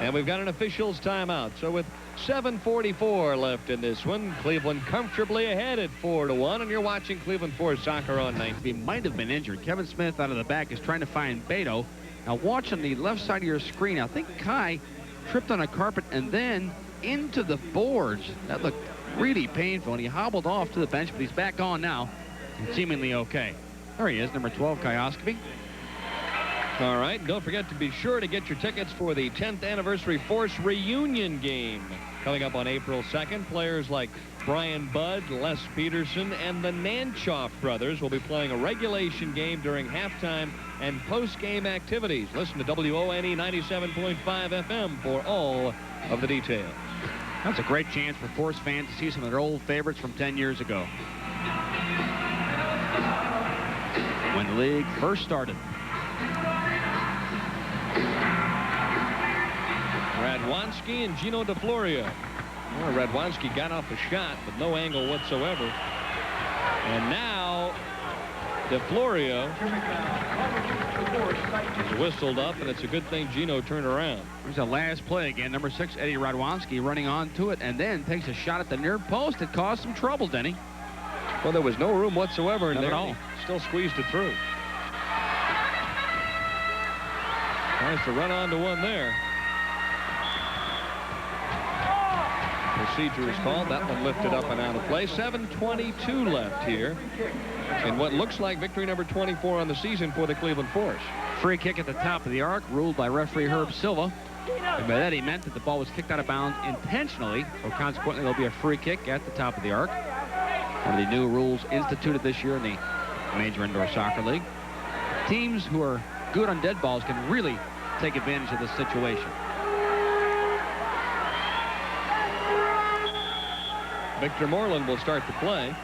And we've got an official's timeout. So with 7:44 left in this one, Cleveland comfortably ahead at 4-1, and you're watching Cleveland Force Soccer on 9. He might have been injured. Kevin Smith out of the back is trying to find Beto. Now watch on the left side of your screen. I think Kai tripped on a carpet and then into the boards. That looked really painful, and he hobbled off to the bench, but he's back on now and seemingly okay. There he is, number 12, Kai Hoskeby. All right, don't forget to be sure to get your tickets for the 10th anniversary Force reunion game coming up on April 2nd. Players like Brian Budd, Les Peterson, and the Nanchoff brothers will be playing a regulation game during halftime and post-game activities. Listen to WONE 97.5 FM for all of the details. That's a great chance for Force fans to see some of their old favorites from 10 years ago, when the league first started. Radwanski and Gino DeFlorio. Well, Radwanski got off a shot, but no angle whatsoever. And now DeFlorio It's whistled up, and it's a good thing Gino turned around. There's the last play again. Number 6, Eddie Radwanski, running onto it, and then takes a shot at the near post. It caused some trouble, Denny. Well, there was no room whatsoever in Not there. at all. He still squeezed it through. Tries to run onto one there. Procedure is called. That one lifted up and out of play. 7:22 left here. And what looks like victory number 24 on the season for the Cleveland Force. Free kick at the top of the arc, ruled by referee Herb Silva. And by that he meant that the ball was kicked out of bounds intentionally, so consequently there'll be a free kick at the top of the arc. One of the new rules instituted this year in the Major Indoor Soccer League. Teams who are good on dead balls can really take advantage of this situation. Victor Moreland will start the play.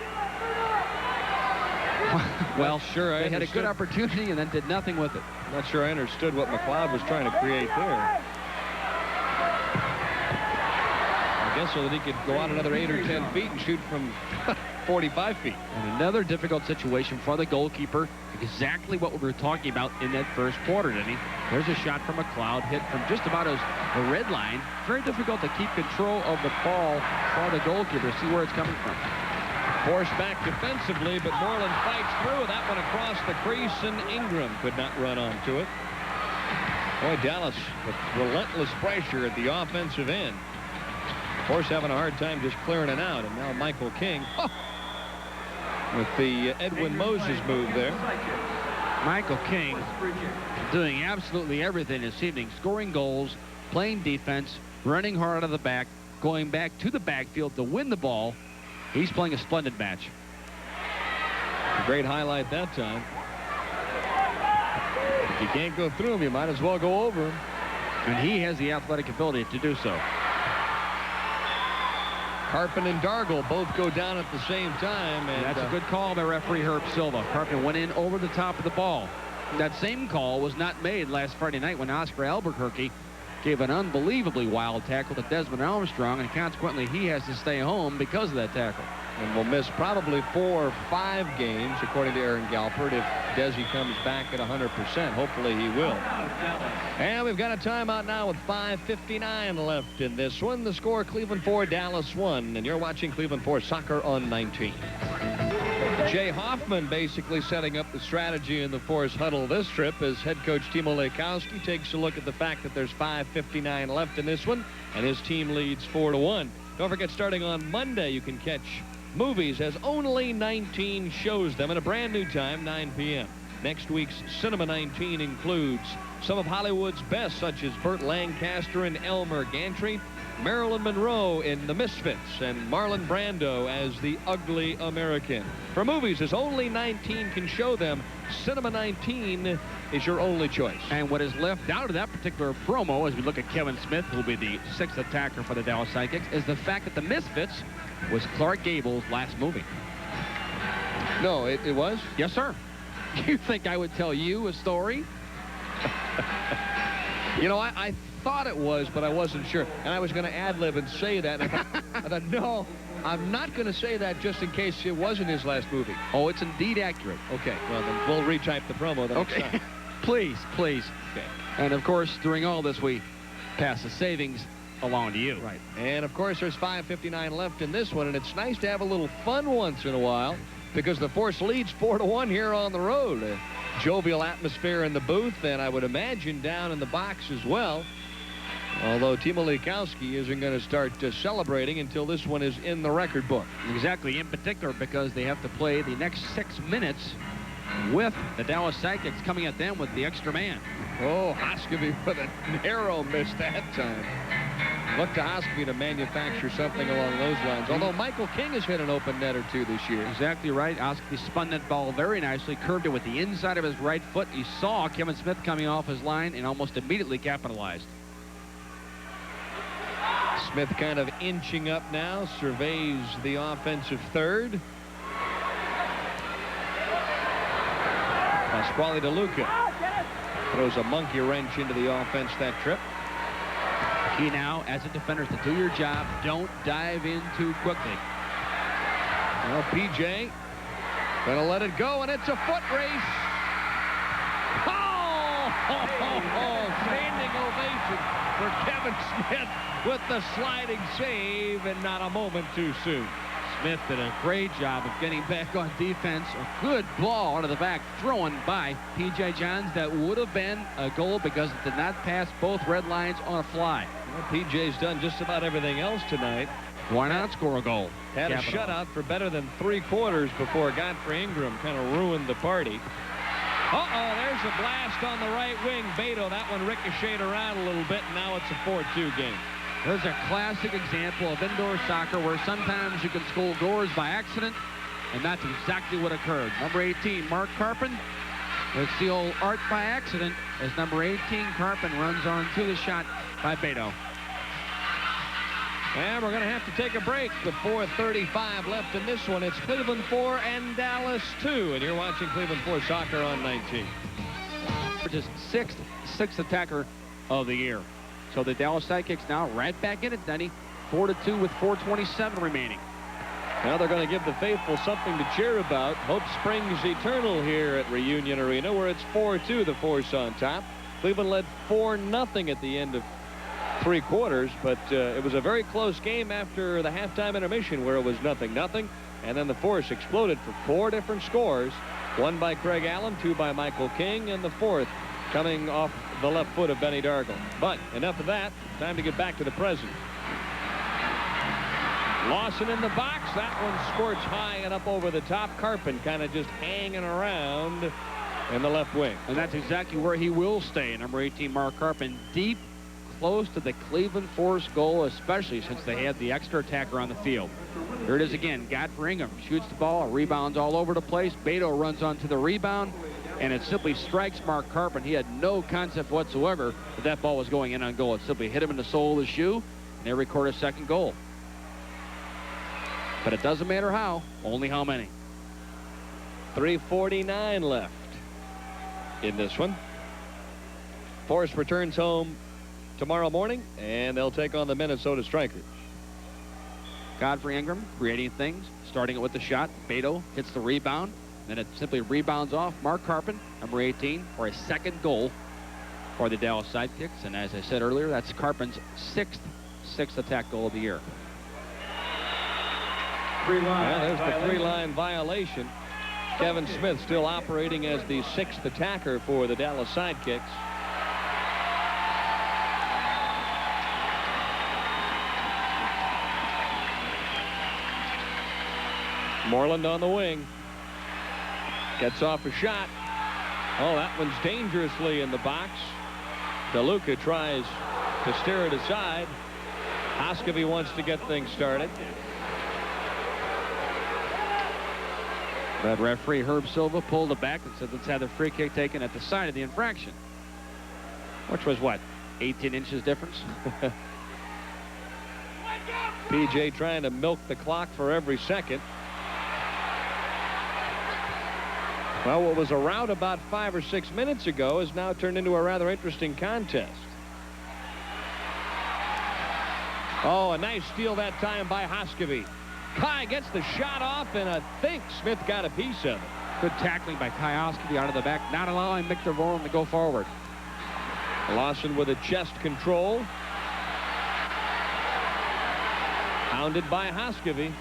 Well, sure, they had a good opportunity and then did nothing with it. Not sure I understood what McLeod was trying to create there. I guess so that he could go out another 8 or 10 feet and shoot from 45 feet. And another difficult situation for the goalkeeper. Exactly what we were talking about in that first quarter, Denny. There's a shot from McLeod, hit from just about the red line. Very difficult to keep control of the ball for the goalkeeper. See where it's coming from. Forced back defensively, but Moreland fights through. That one across the crease, and Ingram could not run onto it. Boy, Dallas with relentless pressure at the offensive end. Force having a hard time just clearing it out, and now Michael King with the Edwin Moses move there. Michael King doing absolutely everything this evening, scoring goals, playing defense, running hard out of the back, going back to the backfield to win the ball. He's playing a splendid match. A great highlight that time. If you can't go through him, you might as well go over him. And he has the athletic ability to do so. Carpin and Dargle both go down at the same time. And that's a good call by referee Herb Silva. Carpin went in over the top of the ball. That same call was not made last Friday night when Oscar Albuquerque gave an unbelievably wild tackle to Desmond Armstrong, and consequently he has to stay home because of that tackle. And will miss probably 4 or 5 games, according to Aaron Galford, if Desi comes back at 100%. Hopefully he will. And we've got a timeout now with 5:59 left in this one. The score, Cleveland 4, Dallas 1. And you're watching Cleveland 4 Soccer on 19. Jay Hoffman basically setting up the strategy in the Force huddle this trip as head coach Timo Lekowski takes a look at the fact that there's 5:59 left in this one, and his team leads 4-1. Don't forget, starting on Monday, you can catch movies as only 19 shows them at a brand new time, 9 p.m. Next week's Cinema 19 includes some of Hollywood's best, such as Burt Lancaster and Elmer Gantry, Marilyn Monroe in The Misfits, and Marlon Brando as the Ugly American. For movies as only 19 can show them, Cinema 19 is your only choice. And what is left out of that particular promo, as we look at Kevin Smith, who will be the 6th attacker for the Dallas Sidekicks, is the fact that The Misfits was Clark Gable's last movie. No, it was? Yes, sir. You think I would tell you a story? You know, I thought it was, but I wasn't sure. And I was going to ad-lib and say that. And I thought, no, I'm not going to say that just in case it wasn't his last movie. Oh, it's indeed accurate. Okay, well, then we'll retype the promo the next time. Please, please. Okay. And, of course, during all this, we pass the savings along to you. Right. And, of course, there's 5:59 left in this one, and it's nice to have a little fun once in a while because the Force leads 4-1 here on the road. A jovial atmosphere in the booth, and I would imagine down in the box as well. Although Timo Lekowski isn't going to start celebrating until this one is in the record book. Exactly, in particular because they have to play the next 6 minutes with the Dallas Sidekicks coming at them with the extra man. Oh, Hoskevy with a narrow miss that time. Look to Hoskevy to manufacture something along those lines. Although Michael King has hit an open net or two this year. Exactly right. Hoskevy spun that ball very nicely, curved it with the inside of his right foot. He saw Kevin Smith coming off his line and almost immediately capitalized. Smith kind of inching up now, surveys the offensive third. Pasquale DeLuca throws a monkey wrench into the offense that trip. Key now, as a defender, is to do your job. Don't dive in too quickly. Well, PJ gonna let it go, and it's a foot race. Oh, And for Kevin Smith with the sliding save, and not a moment too soon. Smith did a great job of getting back on defense. A good ball out of the back thrown by P.J. Johns. That would have been a goal because it did not pass both red lines on a fly. Well, P.J.'s done just about everything else tonight. Why not score a goal? Had a shutout for better than 3 quarters before Godfrey Ingram kind of ruined the party. Uh-oh, there's a blast on the right wing. Beto, that one ricocheted around a little bit, and now it's a 4-2 game. There's a classic example of indoor soccer where sometimes you can score goals by accident, and that's exactly what occurred. Number 18, Mark Carpin. It's the old art by accident as number 18, Carpin, runs on to the shot by Beto. And we're going to have to take a break with 4:35 left in this one. It's Cleveland 4 and Dallas 2, and you're watching Cleveland 4 Soccer on 19. Just sixth attacker of the year. So the Dallas Sidekicks now right back in it, Denny. 4-2 with 4:27 remaining. Now they're going to give the faithful something to cheer about. Hope springs eternal here at Reunion Arena, where it's 4-2, the Force on top. Cleveland led 4-0 at the end of 3 quarters, but it was a very close game after the halftime intermission where it was 0-0, and then the Force exploded for 4 different scores. 1 by Craig Allen, 2 by Michael King, and the 4th coming off the left foot of Benny Dargle. But enough of that. Time to get back to the present. Lawson in the box. That one squirts high and up over the top. Carpin kind of just hanging around in the left wing. And that's exactly where he will stay. Number 18, Mark Carpin, deep, close to the Cleveland Force goal, especially since they had the extra attacker on the field. Here it is again. Godfrey Ingram shoots the ball, rebounds all over the place. Beto runs onto the rebound, and it simply strikes Mark Carpin. He had no concept whatsoever that that ball was going in on goal. It simply hit him in the sole of the shoe, and they record a second goal. But it doesn't matter how, only how many. 3:49 left in this one. Force returns home tomorrow morning, and they'll take on the Minnesota Strikers. Godfrey Ingram creating things, starting it with the shot. Beto hits the rebound. Then it simply rebounds off Mark Carpin, number 18, for a second goal for the Dallas Sidekicks. And as I said earlier, that's Carpin's sixth attack goal of the year. There's the 3-line violation. Kevin Smith still operating as the 6th attacker for the Dallas Sidekicks. Moreland on the wing. Gets off a shot. Oh, that one's dangerously in the box. DeLuca tries to steer it aside. Hoskovy wants to get things started. But referee Herb Silva pulled it back and said, let's have the free kick taken at the side of the infraction. Which was what, 18 inches difference? PJ trying to milk the clock for every second. Well, what was a rout about 5 or 6 minutes ago has now turned into a rather interesting contest. Oh, a nice steal that time by Hoskovy. Kai gets the shot off, and I think Smith got a piece of it. Good tackling by Kai Hoskovy out of the back, not allowing Victor Voren to go forward. Lawson with a chest control. Hounded by Hoskovy.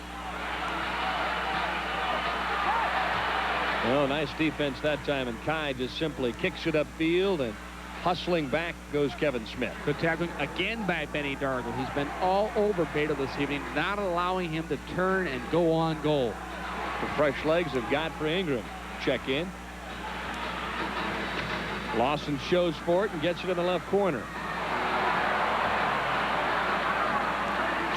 Oh, nice defense that time, and Kai just simply kicks it upfield, and hustling back goes Kevin Smith. Good tackling again by Benny Dargle. He's been all over Beto this evening, not allowing him to turn and go on goal. The fresh legs of Godfrey Ingram check in. Lawson shows for it and gets it in the left corner.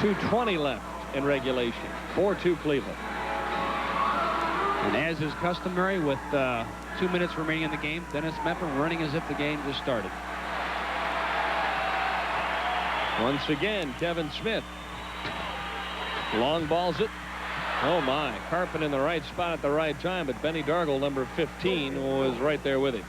2:20 left in regulation. 4-2 Cleveland. And as is customary with 2 minutes remaining in the game, Dennis Mepham running as if the game just started. Once again, Kevin Smith. Long balls it. Oh my, Carpin in the right spot at the right time, but Benny Dargle, number 15, was right there with him.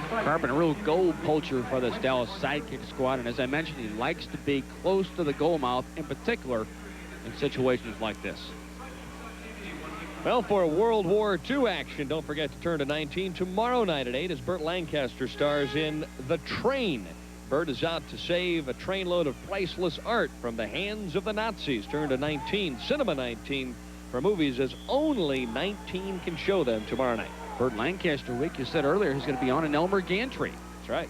Carpin, a real goal poacher for this Dallas Sidekick squad, and as I mentioned, he likes to be close to the goal mouth, in particular in situations like this. Well, for World War II action, don't forget to turn to 19 tomorrow night at 8 as Burt Lancaster stars in The Train. Bird is out to save a trainload of priceless art from the hands of the Nazis. Turned to 19, Cinema 19, for movies as only 19 can show them tomorrow night. Burt Lancaster week, you said earlier, he's going to be on an Elmer Gantry. That's right.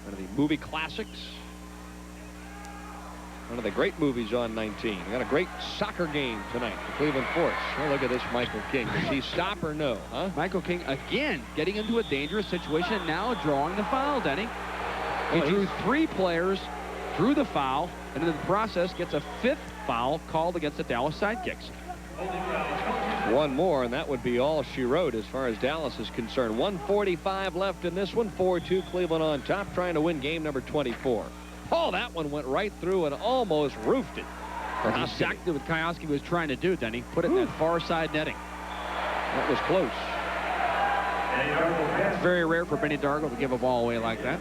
One of the movie classics. One of the great movies on 19. We got a great soccer game tonight, the Cleveland Force. Oh, look at this Michael King. Does he stop or no? Huh? Michael King again getting into a dangerous situation and now drawing the foul, Denny. He drew 3 players, drew the foul, and in the process gets a 5th foul called against the Dallas Sidekicks. One more, and that would be all she wrote as far as Dallas is concerned. 1:45 left in this one. 4-2 Cleveland on top, trying to win game number 24. Oh, that one went right through and almost roofed it. That's exactly what Kioski was trying to do, then he put it in that far side netting. That was close. It's very rare for Benny Dargle to give a ball away like that.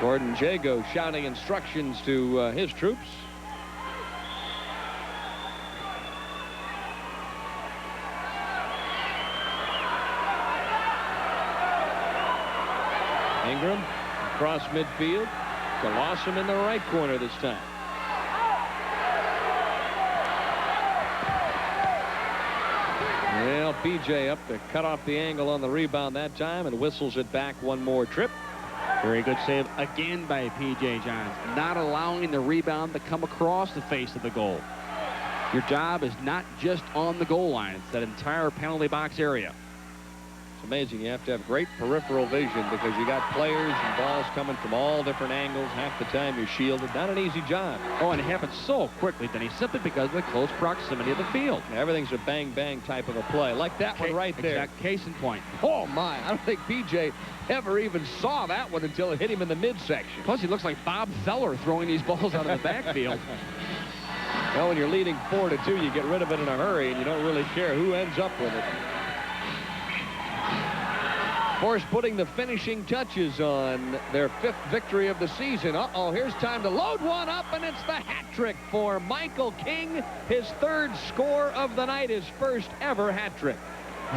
Gordon Jago shouting instructions to his troops. Ingram across midfield to Lawson in the right corner this time. Well, PJ up to cut off the angle on the rebound that time and whistles it back one more trip. Very good save again by P.J. Johns, not allowing the rebound to come across the face of the goal. Your job is not just on the goal line. It's that entire penalty box area. It's amazing. You have to have great peripheral vision because you got players and balls coming from all different angles. Half the time you're shielded. Not an easy job. Oh, and it happens so quickly, Denny, simply because of the close proximity of the field. Everything's a bang-bang type of a play. Like that one right there. Exact case in point. Oh, my. I don't think P.J. ever even saw that one until it hit him in the midsection. Plus, he looks like Bob Feller throwing these balls out of the backfield. Well, when you're leading 4-2, you get rid of it in a hurry, and you don't really care who ends up with it. Force putting the finishing touches on their 5th victory of the season. Uh-oh, here's time to load one up, and it's the hat trick for Michael King. His 3rd score of the night, his 1st ever hat trick.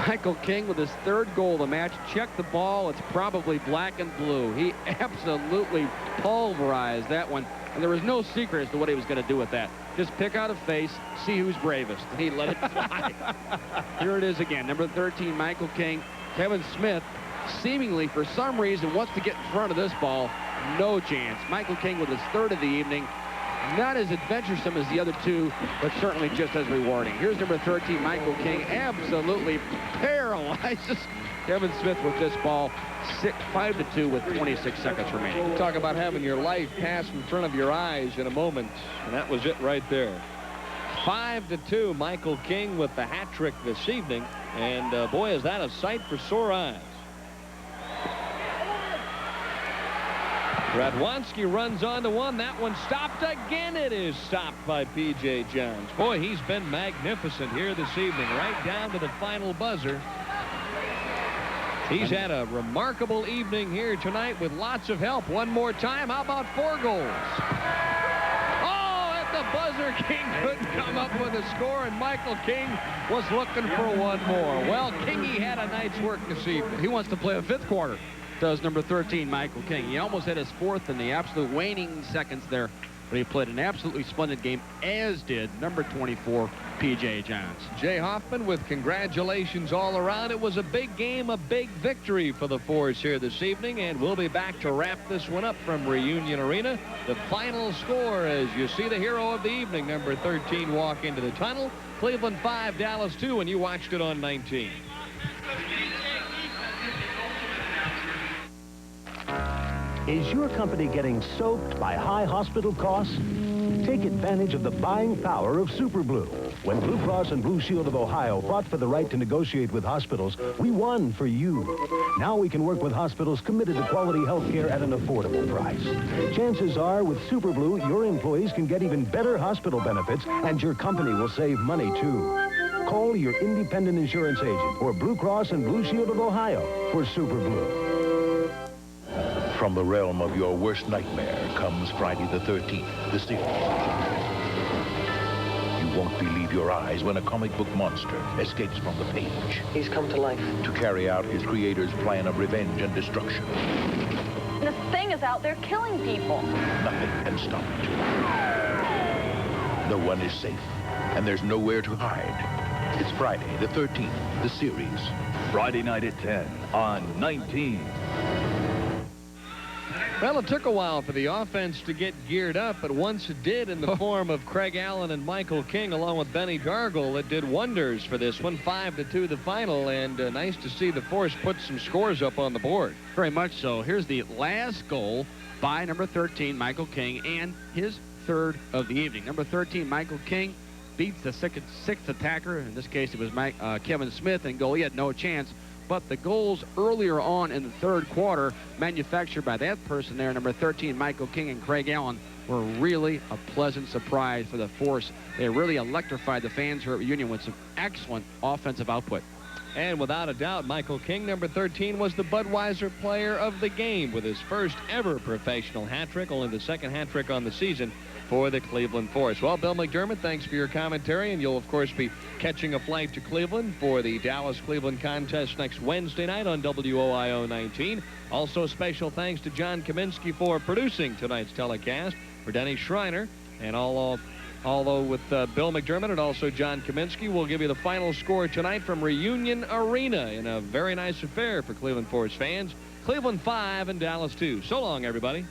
Michael King with his 3rd goal of the match. Check the ball. It's probably black and blue. He absolutely pulverized that one. And there was no secret as to what he was going to do with that. Just pick out a face, see who's bravest. And he let it fly. Here it is again. Number 13, Michael King. Kevin Smith, seemingly for some reason, wants to get in front of this ball. No chance. Michael King with his 3rd of the evening. Not as adventuresome as the other 2, but certainly just as rewarding. Here's number 13, Michael King. Absolutely paralyzes Kevin Smith with this ball. 5-2 with 26 seconds remaining. Talk about having your life pass in front of your eyes in a moment. And that was it right there. 5-2, Michael King with the hat trick this evening. And boy, is that a sight for sore eyes. Radwanski runs on to one. That one stopped again. It is stopped by P.J. Johns. Boy, he's been magnificent here this evening, right down to the final buzzer. He's had a remarkable evening here tonight with lots of help. One more time. How about 4 goals? Oh, at the buzzer, King couldn't come up with a score, and Michael King was looking for one more. Well, Kingy had a night's work this evening. He wants to play a 5th quarter. Does number 13, Michael King. He almost had his 4th in the absolute waning seconds there, but he played an absolutely splendid game, as did number 24, P.J. Johns. Jay Hoffman with congratulations all around. It was a big game, a big victory for the Force here this evening, and we'll be back to wrap this one up from Reunion Arena. The final score as you see the hero of the evening, number 13, walk into the tunnel. Cleveland 5, Dallas 2, and you watched it on 19. Is your company getting soaked by high hospital costs? Take advantage of the buying power of Super Blue. When Blue Cross and Blue Shield of Ohio fought for the right to negotiate with hospitals, we won for you. Now we can work with hospitals committed to quality health care at an affordable price. Chances are, with Super Blue, your employees can get even better hospital benefits, and your company will save money, too. Call your independent insurance agent or Blue Cross and Blue Shield of Ohio for Super Blue. From the realm of your worst nightmare comes Friday the 13th, the sequel. You won't believe your eyes when a comic book monster escapes from the page. He's come to life. To carry out his creator's plan of revenge and destruction. This thing is out there killing people. Nothing can stop it. No one is safe, and there's nowhere to hide. It's Friday the 13th, the series. Friday night at 10 on 19. Well, it took a while for the offense to get geared up, but once it did in the form of Craig Allen and Michael King along with Benny Dargle, it did wonders for this one. 5-2 the final, and nice to see the Force put some scores up on the board. Very much so. Here's the last goal by number 13, Michael King, and his third of the evening. Number 13, Michael King, beats the sixth attacker. In this case, it was Kevin Smith in goal. He had no chance. But the goals earlier on in the third quarter, manufactured by that person there, number 13, Michael King and Craig Allen, were really a pleasant surprise for the Force. They really electrified the fans here at Union with some excellent offensive output. And without a doubt, Michael King, number 13, was the Budweiser player of the game with his first ever professional hat trick, only the second hat trick on the season for the Cleveland Force. Well, Bill McDermott, thanks for your commentary, and you'll, of course, be catching a flight to Cleveland for the Dallas-Cleveland contest next Wednesday night on WOIO 19. Also, special thanks to John Kaminsky for producing tonight's telecast, for Denny Schreiner, and although with Bill McDermott and also John Kaminsky, we'll give you the final score tonight from Reunion Arena in a very nice affair for Cleveland Force fans. Cleveland 5 and Dallas 2. So long, everybody.